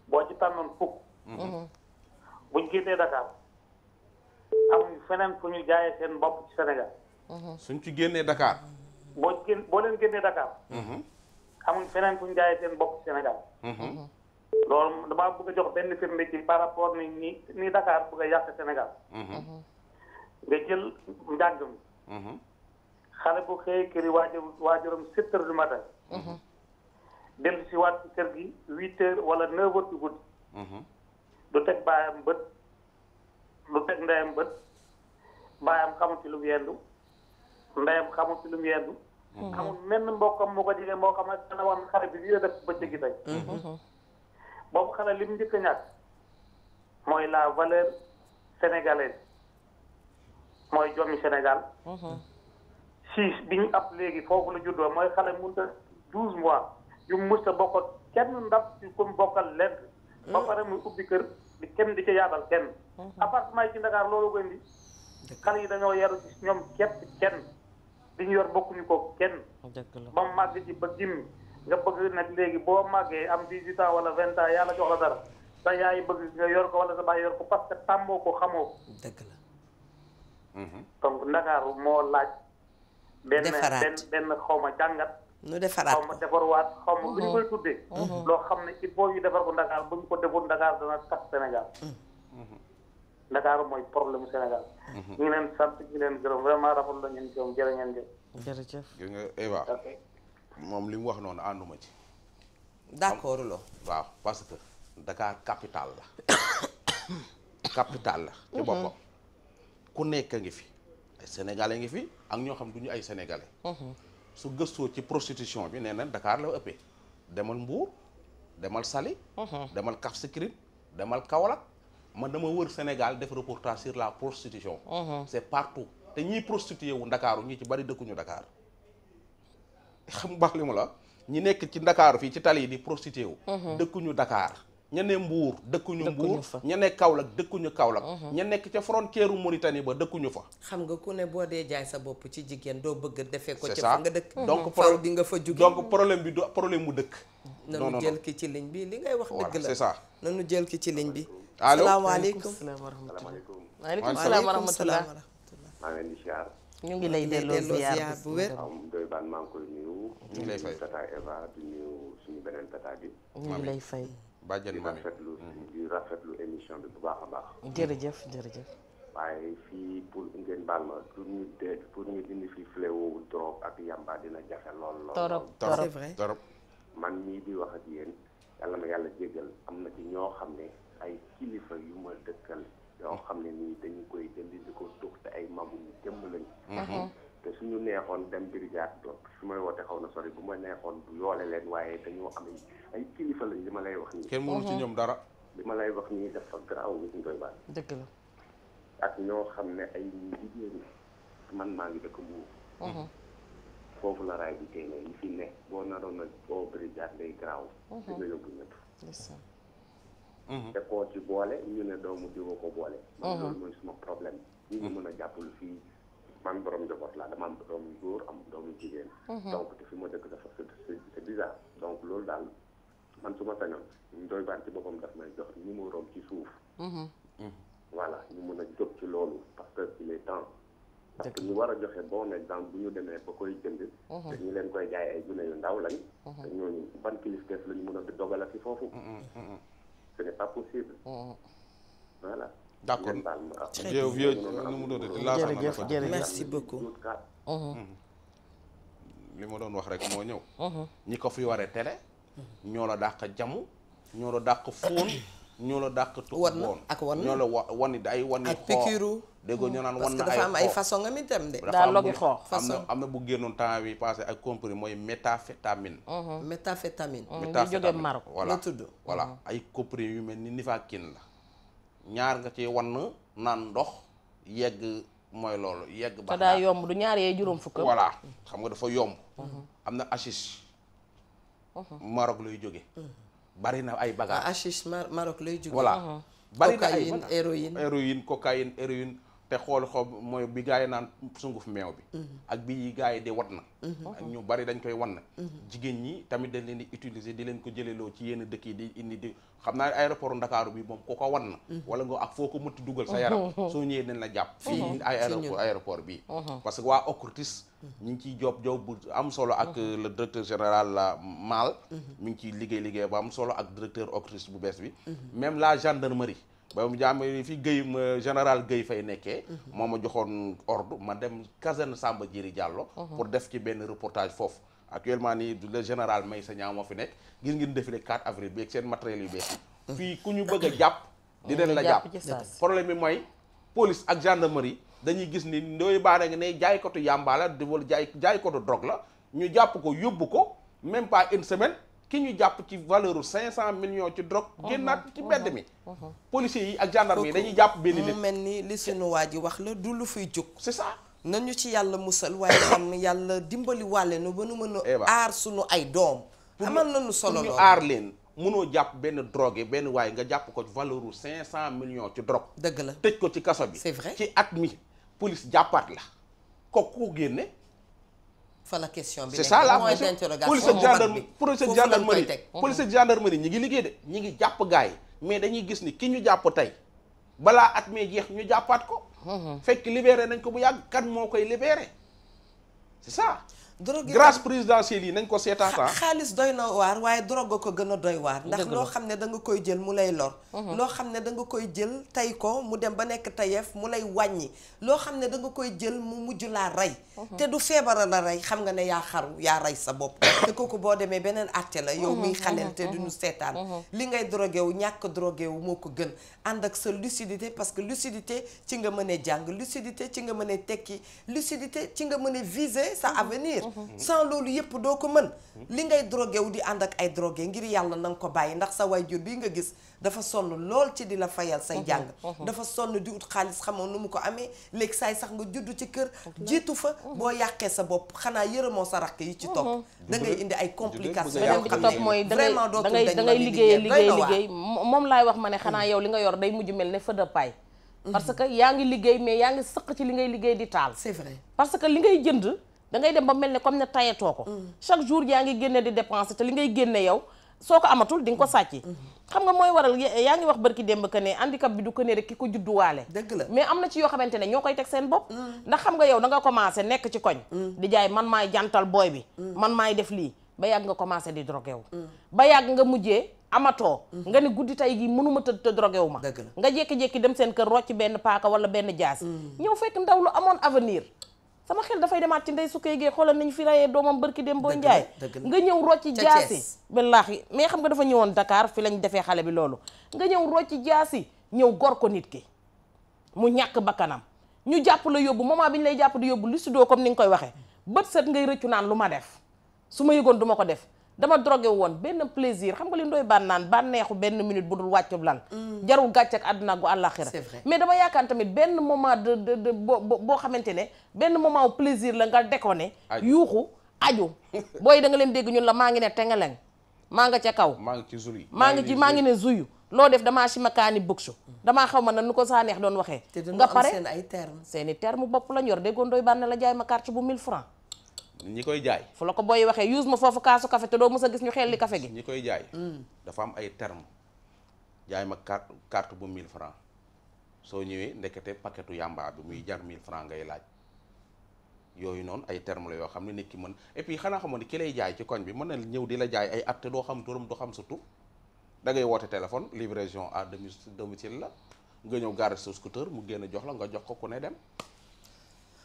boo ci tànnoon fukk buñ génnee Dakar amuñ feneen fu ñu jaayee seen bopp ci Sénégal suñ ci génnee Dakar boo leen génnee Dakar amuñ feneen fu ñu jaayee seen bopp ci Sénégal loolu damaa bëgg a jox benn firnde ci par rapport ni Dakar bëgg a yàq Sénégal nga jël njàng mi xale bu xëyee këri waajuram 7 heures du matin dellu si waat ci kër gi 8 heures wala 9 heures ci guddi du teg baayam bët du teg ndeyam bët baayam xamul ci lu mu yendu ndeyam xamul ci lu mu yendu amul menn mbokkam moo ko jege moo xam ne dana wan xale bi lii la def bëccëg gi tey boobu xale li mu njëkk a ñàkk mooy la valeur sénégalaise mooy jommi Sénégal siis bi ñu ab léegi foofu la juddoo mooy xale mënut a 12 mois yu mës a bokkal kenn ndab ci comme bokkal lekk ba pare muy ubbi kër di kenn di ca yaatal kenn appartement yi ci Dakar loolu ko indi xale yi dañoo yaru ci ñoom képp kenn di ñu yor bokkuñu ko kenn ba mu màgg ci ba gimmi nga bëgg nag léegi boo màggee am 18 ans wala 20 ans yàlla jox la dara sa yaay bëgg nga yor ko wala sa baay yor ko parce que tàmmoo ko xamoo ko dëgg la donc Ndakaaru moo laaj benn xawma jàngat nu defaraat xawma defarwaat xawma lu ñu koy tuddee loo xam ne il faut ñu defar ko Dakar bu ñu ko deful Dakar dana tas Sénégal Ndakaaru mooy problème Sénégal ñu ngi leen sant ñu ngi leen gërëm vraiment rafetlu la ngeen jëm jërë ngeen jëf jërëjëf gis nga Eva moom li mu wax noonu ànduma ci d'accord loo waaw parce que Dakar capitale la capitale la ci boppam ku nekk ngi fi ay sénégalais ngi fi ak ñoo xam du ñu ay sénégalais su gëstoo ci prostitution bi nee na Dakar la ëppee demal Mbour demal Saly demal Cap Skirring demal Kaolack man dama wër Sénégal def reportage sur la prostitution c'est partout te ñiy prostitué wu Ndakaaru ñi ci bari dëkkuñu Dakar xam baax li mu la ñi nekk ci Ndakaaru fii ci tali yi di prostitué wu dëkkuñu Dakar ña ne Mbuur dëkkuñu Mbuur ña ne Kaolack dëkkuñu Kaolack ña nekk ca frontière Mauritanie ba dëkkuñu fa xam nga ku ne boo dee jaay sa bopp ci jigéen doo bëgg defee ko ci fa nga dëkk donc faw di nga fa jóge donc problème bi du problème mu dëkk nanu jël ki ci ligne bi li ngay wax dëgg la c'est ça nanu jël ki ci ligne bi allo salaamaaleykum waaleykum salaam wa rahmatulah maa ngi leen di ziar ñu ngi lay delloo ziar bu wér doy baan maa ngi koy nuyu ñu ngi lay fay tata Eva di nuyu suñu beneen tata bi ñu ngi lay fay bàjjan mami di rafetlu émission bi bu baax a baax jërëjëf jërëjëf waaye fii pour ngeen baal ma pour ñu dindi fii fléau drogue ak yamba dina jafe lool c'est vrai torop man mii di wax ak yéen yàlla ma yàlla jéggal am na ci ñoo xam ne ay kilifa yu ma dëkkal yoo xam ne nii dañu koy jënd di ko tux te ay magum jëmm lañ te suñu neexoon dem brigade donc su may woote xaw na sori bu ma neexoon du yoole leen waaye dañoo am ay kilifa lañ li ma lay wax nii kenn mënu ci ñoom dara li ma lay wax nii dafa garaaw nit ndoy baan dëgg la ak ñoo xam ne ay jigéen man maa ngi dëkk Mbuur foofu la raay bi tey ne yi fi ne boo naroon a boo brigade day garaaw dina yóbbu ñëpp te koo ci boole ñu ne doomu diwa ko boole man loolu mooy suma problème ñu ngi mën a jàppul fii man borom njaboot laa dama am doomu góor am doomu jigéen donc te fi ma dëkk dafa c'est bizarre donc loolu daal man su ma sañoon Ndoye Bane ci boppam daf may jox numéro ci suuf voilà ñu mën a jóg ci loolu parce que il est temps parce que ñu war a joxe bon exemple bu ñu demee ba koy jënd te ñu leen koy jaay ay gune yu ndaw lañ te ñooñu ban kilifteef la ñu mën a dogala ci foofu ce n'est pas possible voilà d'accord jërëjëf merci beaucoup li ma doon wax rek moo ñëw ñi ko fi waree télé ñoo la dàq jamu ñoo la dàq fóon ñoo la dàq wan ak wan ñoo la wani ay wani ak piqûre déggoo ñu naan wan na parce que dafa am ay façon nga mi tam de daa logi xoox façon am na bu génnoon temps bi passé ak compris mooy méthamphétamine méthamphétamine ñu jóge Maroc voilà tudd voilà ay compris yu mel ni Nivaquine la ñaar nga ci wan naan ndox yegg mooy loolu yegg ba daa yomb du ñaar yee juróom fukk voilà xam nga dafa yomb am na hashish Maroc lay jóge bari na ay bagages hashish Maroc lay jóge voilà bari na ay héroïne cocaïne te xool mooy bi gars yi naan sunguf meew bi ak bi gars yi di wat na ñu bari dañ koy wan na jigéen ñi tamit dañ leen di utiliser di leen ko jëleloo ci yenn dëkk yi di indi di xam naa aéroport Ndakaaru bi moom ko ko wan na wala nga ak foo ko mënti dugal sa yaram soo ñëwee dañ la jàpp fii aéroport bi parce que waa OCRTIS ñu ngi ciy job bu am solo ak le directeur général la Mal mi ngi ciy liggéey bu am solo ak directeur OCRTIS bu bees bi même la gendarmerie ba mu jàmm fi Guèye général Guèye fay nekkee moo ma joxoon ordre ma dem caserne Samba Diéry Diallo pour def ci benn reportage foofu actuellement nii le général Meïssa Niang moo fi nekk gis ngeen défilé 4 avril bi ak seen matériel yu bees yi fii ku ñu bëgg a jàpp dinañ la jàpp problème bi mooy police ak gendarmerie dañuy gis ni Ndoye Bane nga ne jaaykatu yàmba la wala jaaykatu drogue la ñu jàpp ko yóbbu ko même pas une semaine ki ñu jàpp ci valeur 500 millions ci drogue génnaat ci mbedd mi policiers yi ak gendarme yi dañuy jàpp benn nit mu mel ni li sunu waa ji wax la du lu fiy jóg c'est ça nañu ci yàlla musal waaye xam yàlla dimbali wàlle nu ba nu mën a aar sunu ay doom amal nañu solo ñu aar leen mënoo jàpp benn drogue benn waaye nga jàpp ko valeur 500 millions ci drogue dëgg la tëj ko ci kaso bi c'est vrai ci at mi police jàppaat la kooku ko génne fa la question bi c'est ça la police ak gendarmerie ñi ngi liggéey de ñi ngi jàpp gaay mais dañuy gis ni ki ñu jàpp tey balaa at mee jeex ñu jàppaat ko fekk libéré nañ ko bu yàgg kan moo koy libéré c'est ça drogue grâce présidentielle yi nañ ko seetaan xaalis doy na waar waaye drogue ko gën a doy waar ndax loo xam ne da nga koy jël mu lay lor loo xam ne da nga koy jël tey ko mu dem ba nekk tayeef mu lay wàññi loo xam ne da nga koy jël mu mujj laa rey te du feebara la rey xam nga ne yaa xaru yaa rey sa bopp te kooku boo demee beneen àtte la yow miy xaleel te duñu seetaan li ngay drogué wu ñàkk drogué wu moo ko gën ànd ak sa lucidité parce que lucidité ci nga mënee jàng lucidité ci nga mënee tekki lucidité ci nga mënee viser sa avenir sans loolu yëpp doo ko mën li ngay drogué wu di ànd ak ay drogué ngir yàlla na nga ko bàyyi ndax sa waajur bii nga gis dafa sonn lool ci di la fayal say jàng dafa sonn di ut xaalis xamoon nu mu ko amee léegi saay sax nga juddu ci kër jiitu fa boo yàqee sa bopp xanaa yërëmoo sa rakk yi ci topp da ngay indi ay complications yoo xam ne mooy vraiment dootul dañ da ngay liggéey moom laay wax ma ne xanaa yow li nga yor day mujj mel ne feu de paille parce que yaa ngi liggéey mais yaa ngi sëq ci li ngay liggéey di taal c'est vrai parce que li ngay jënd da ngay dem ba mel ne comme ne tayetoo ko chaque jour yaa ngi génne di dépenser te li ngay génne yow soo ko amatul di nga ko sàcc xam nga mooy waral yaa ngi wax barki démb que ne handicap bi du ko ne rek ki ko judduwaale dëgg la mais am na ci yoo xamante ne ñoo koy teg seen bopp ndax xam nga yow da nga commencé nekk ci koñ di jaay man maay jantal booy bi man maay def lii ba yàgg nga commencé di drogué wu ba yàgg nga mujjee amatoo nga ne guddi tay gi mënuma tëdd drogué wu ma nga jékki-jékki dem seen kër rocc benn paaka wala benn jaas ñëw fekk ndaw lu amoon avenir sama xel dafay demaat ci ndey sukkay gee xoolal nañu fi rayee doomam barki dem boo njaay nga ñëw rocci jaasi billaahi mais xam nga dafa ñëwoon Dakar fi lañ defee xale bi loolu nga ñëw rocci jaasi ñëw gor ko nit ki mu ñàkk bakkanam ñu jàpp la yóbbu moment bi ñu lay jàpp di yóbbu lu sidoo comme ni nga koy waxee bët set ngay rëccu naan lu ma def su ma yëgoon du ma ko def dama drogué woon benn plaisir xam nga li Ndoye Bane naan bànneexu benn minute bu dul wàccub lal jarul gàcce ak àdduna gu àllaaxira mais dama yaakaar tamit benn moment de boo xamante ne benn moment wu plaisir la nga déconné yuuxu aju booy da nga leen dégg ñun la maa ngi ne tengeleng maa nga ca kaw maa ngi ci zuyu maa ngi ne zuyu loo def damaa simakaani bëgsu damaa xaw ma na nu ko saa neex doon waxee nga pare seen i terme bopp lañ yor déggoo Ndoye Bane la jaay ma carte bu 1000 francs ñi koy jaay fu la ko booy waxee use ma foofu kaasu café te doo mës a gis ñu xel li café gi ñi koy jaay dafa am ay terme jaay ma carte bu 1000 francs soo ñëwee ndekete paquetu yamba bi muy jar 1000 francs ngay laaj yooyu noonu ay termes la yoo xam ne nit ki mën et puis xanaa xamoon ni ki lay jaay ci koñ bi mën na ñëw di la jaay ay at te doo xam turam doo xam sa tur da ngay woote téléphone livraison à domicile la nga ñëw garer sa scooter mu génn jox la nga jox ko ku ne dem.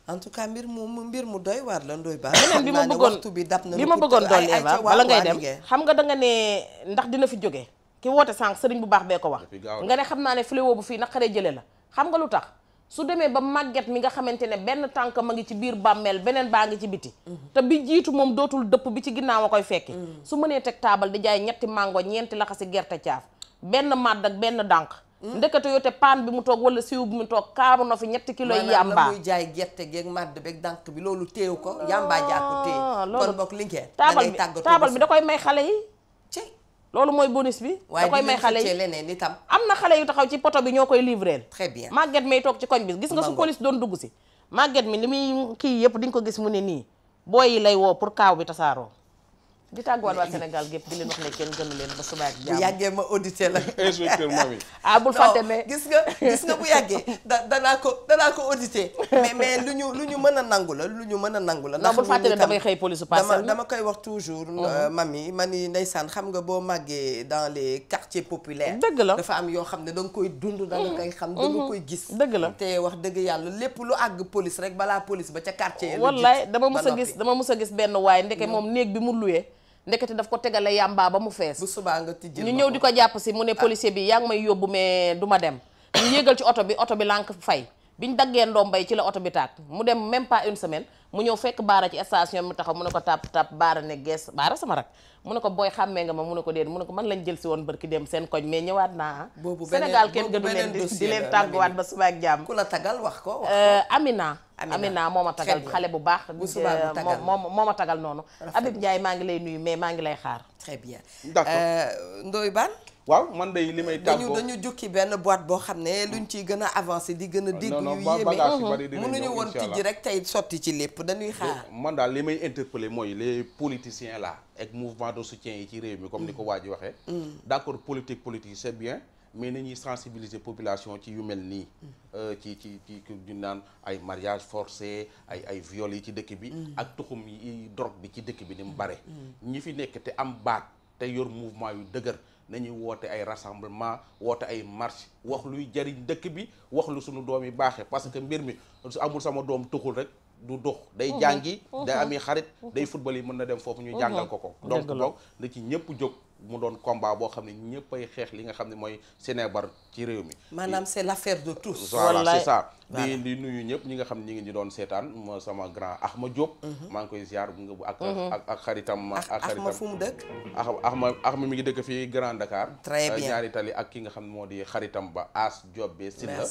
en tout cas mbir mu doy waar la Ndoye Bane. beneen bi ma bëggoon dolli Eva bala ngay dem xam nga da nga ne ndax dina fi jógee ki woote sànq sëriñ bu baax bee ko wax nga ne xam naa ne fléau bu fii naqaree jële la xam nga lu tax su demee ba màgget mi nga xamante ne benn tànk ma ngi ci biir bàmmeel beneen baa ngi ci biti te bi jiitu moom dootul dëpp bi ci ginnaaw a koy fekki su mënee teg taabal di jaay ñetti mango ñeenti laxasi gerte caaf benn màdd ak benn dànk ndekete yoo te paan bi mu toog wala siw bi mu toog kaaru na fi 7 kilos yi yàmbaa la muy jaay gerte geeg màdd beeg dànk bi loolu téew ko yàmbaa jaa ko téye kon bokk linkeer taabal bi da koy may xale yi loolu mooy bonus bi da koy may xale yi leneen itam am na xale yu taxaw ci poto bi ñoo koy livreel très bien màgget may toog ci koñ bi gis nga su police doon dugg si màgget mi li muy kii yëpp di nga ko gis mu ne nii booy yi lay woo pour kaaw bi tasaaroo di tàgguwaat waa Sénégal gépp di leen wax ne kenn gënu leen ba suba ak jàmm bu yàggee ma audité la inspecteur Mamy bul fàtte ne gis nga bu yàggee danaa ko audité mais lu ñu mën a nangu la ndax bul fàtte ne damay xëy police Parcelles dama koy wax toujours Mamy ma ni ndeysaan xam nga boo màggee dans les quartiers populaires dëgg la dafa am yoo xam ne da nga koy dund da nga koy xam da nga koy gis dëgg la te wax dëgg yàlla lépp lu àgg police rek balaa police ba ca quartier wallaay dama mus a gis benn waaye ndeke moom néeg bi mu luwee ndekete daf ko tegale yàmbaa ba mu fees bu subaa nga tijji ñu ñëw di ko jàpp si mu ne policier bi yaa ngi may yóbbu mais du ma dem ñu yéegal ci oto bi lànk fay biñ daggee ndombay ci la oto bi tàkk mu dem même pas une semaine mu ñëw fekk baara ci station mu taxaw mu ne ko tap baara ne gees baara sama rak mu ne ko booy xàmmee nga ma mu ne ko déet mu ne ko man lañ jël si woon barki dem seen koñ mais ñëwaat naa Sénégal kenn gënu leen di leen tàgguwaat ba suba ak jàmm ku la tagal wax ko Amina moo ma tagal xale bu baax moo ma tagal noonu Habib Ndiaye maa ngi lay nuyu mais maa ngi lay xaar très bien d'accord Ndoye Bane waaw man de li may tàggoo dañu jukki benn boîte boo xam ne luñ ciy gën a avancé di gën a dégg yu yéeme mënuñu woon tijji rek tey sotti ci lépp dañuy xaar man daal li may interpeller mooy les politiciens là ak mouvement de soutien yi ci réew mi comme ni ko waa ji waxee d'accord politique c'est bien mais nañuy sensibiliser population ci yu mel nii ci ñu naan ay mariage forcé ay viol yi ci dëkk bi ak tuxum yi drogue bi ci dëkk bi ni mu bare ñi fi nekk te am baat te yor mouvement yu dëgër nañuy woote ay rassemblement woote ay marche wax luy jariñ dëkk bi wax lu suñu doom yi baaxee parce que mbir mi su amul sama doom tuxul rek du dox day jàngi day ami xarit day football yi mën na dem foofu ñu jàngal ko donc boog na ci ñëpp jóg mu doon combat boo xam ne ñëpp ay xeex li nga xam ne mooy Sénébar ci réew mi maanaam c'est l'affaire de tous voilà c'est ça di nuyu ñëpp ñi nga xam ne ñi ngi ñu doon seetaan mo sama grand Axma Diop maa ngi koy ziar ak xaritam Axma fu mu dëkk Axma mi ngi dëkk fii Grand Dakar très bien ñaari tali ak ki nga xam ne moo di xaritam ba As Diop be Silla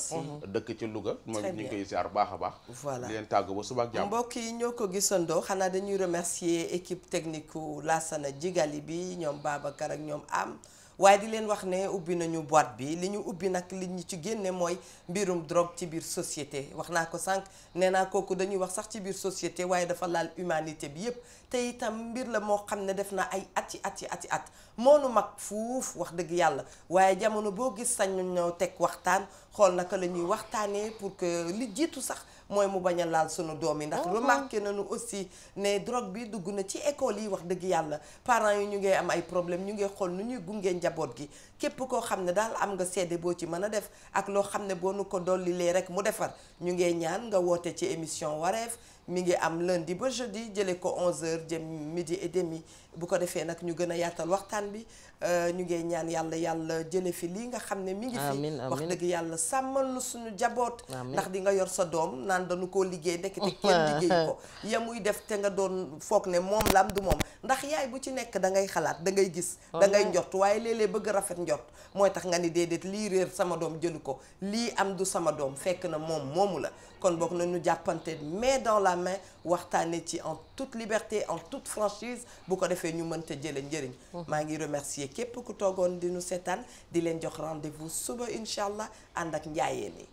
dëkk ci Louga moom ñu ngi koy ziar baax a baax voilà di leen tàggu ba suba ak jàmm mbokk yi ñoo ko gisandoo xanaa dañuy remercier équipe technique Lassana Jigali bi ñoom Babacar ak ñoom am waaye di leen wax ne ubbi nañu boîte bi li ñu ubbi nag li ñu ci génne mooy mbirum drogue ci biir société wax naa ko sànq nee naa kooku dañuy wax sax ci biir société waaye dafa laal humanité bi yépp te itam mbir la moo xam ne def na ay at moonu mag fuuf wax dëgg yàlla waaye jamono boo gis sañ ñoo teg waxtaan xool naka la ñuy waxtaanee pour que li jiitu sax mooy mu bañ a laal sunu doom yi ndax remarqué nañu aussi ne drogue bi dugg na ci école yi wax dëgg yàlla parents yi ñu ngi am ay problème ñu ngi xool nu ñuy gungee njaboot gi képp koo xam ne daal am nga seede boo ci mën a def ak loo xam ne boo nu ko dollilee rek mu defar ñu ngi ñaan nga woote ci émission wareef mi ngi am lundi ba jeudi jëlee ko 11h jëm midi et demi bu ko defee nag ñu gën a yaatal waxtaan bi ñu ngi ñaan yàlla jële fi lii nga xam ne mi ngi fi wax dëgg yàlla sàmmal nu suñu jaboot ndax di nga yor sa doom naan dañu koo liggéey ndekete kenn liggéey ko ya muy def te nga doon foog ne moom la am du moom ndax yaay bu ci nekk da ngay xalaat da ngay gis da ngay njort waaye léeg-léeg bëgg rafet njort mooy tax nga ni déedéet lii réer sama doom jëlu ko lii am du sama doom fekk na moom moomu la kon bokk na ñu jàppante main dans la main waxtaane ci en toute liberté en toute franchise bu ko defee ñu mënta jële njëriñ maa ngi remercier képp ku toogoon di nu seetaan di leen jox rendez-vous suba incha allah ànd ak njaayeen yi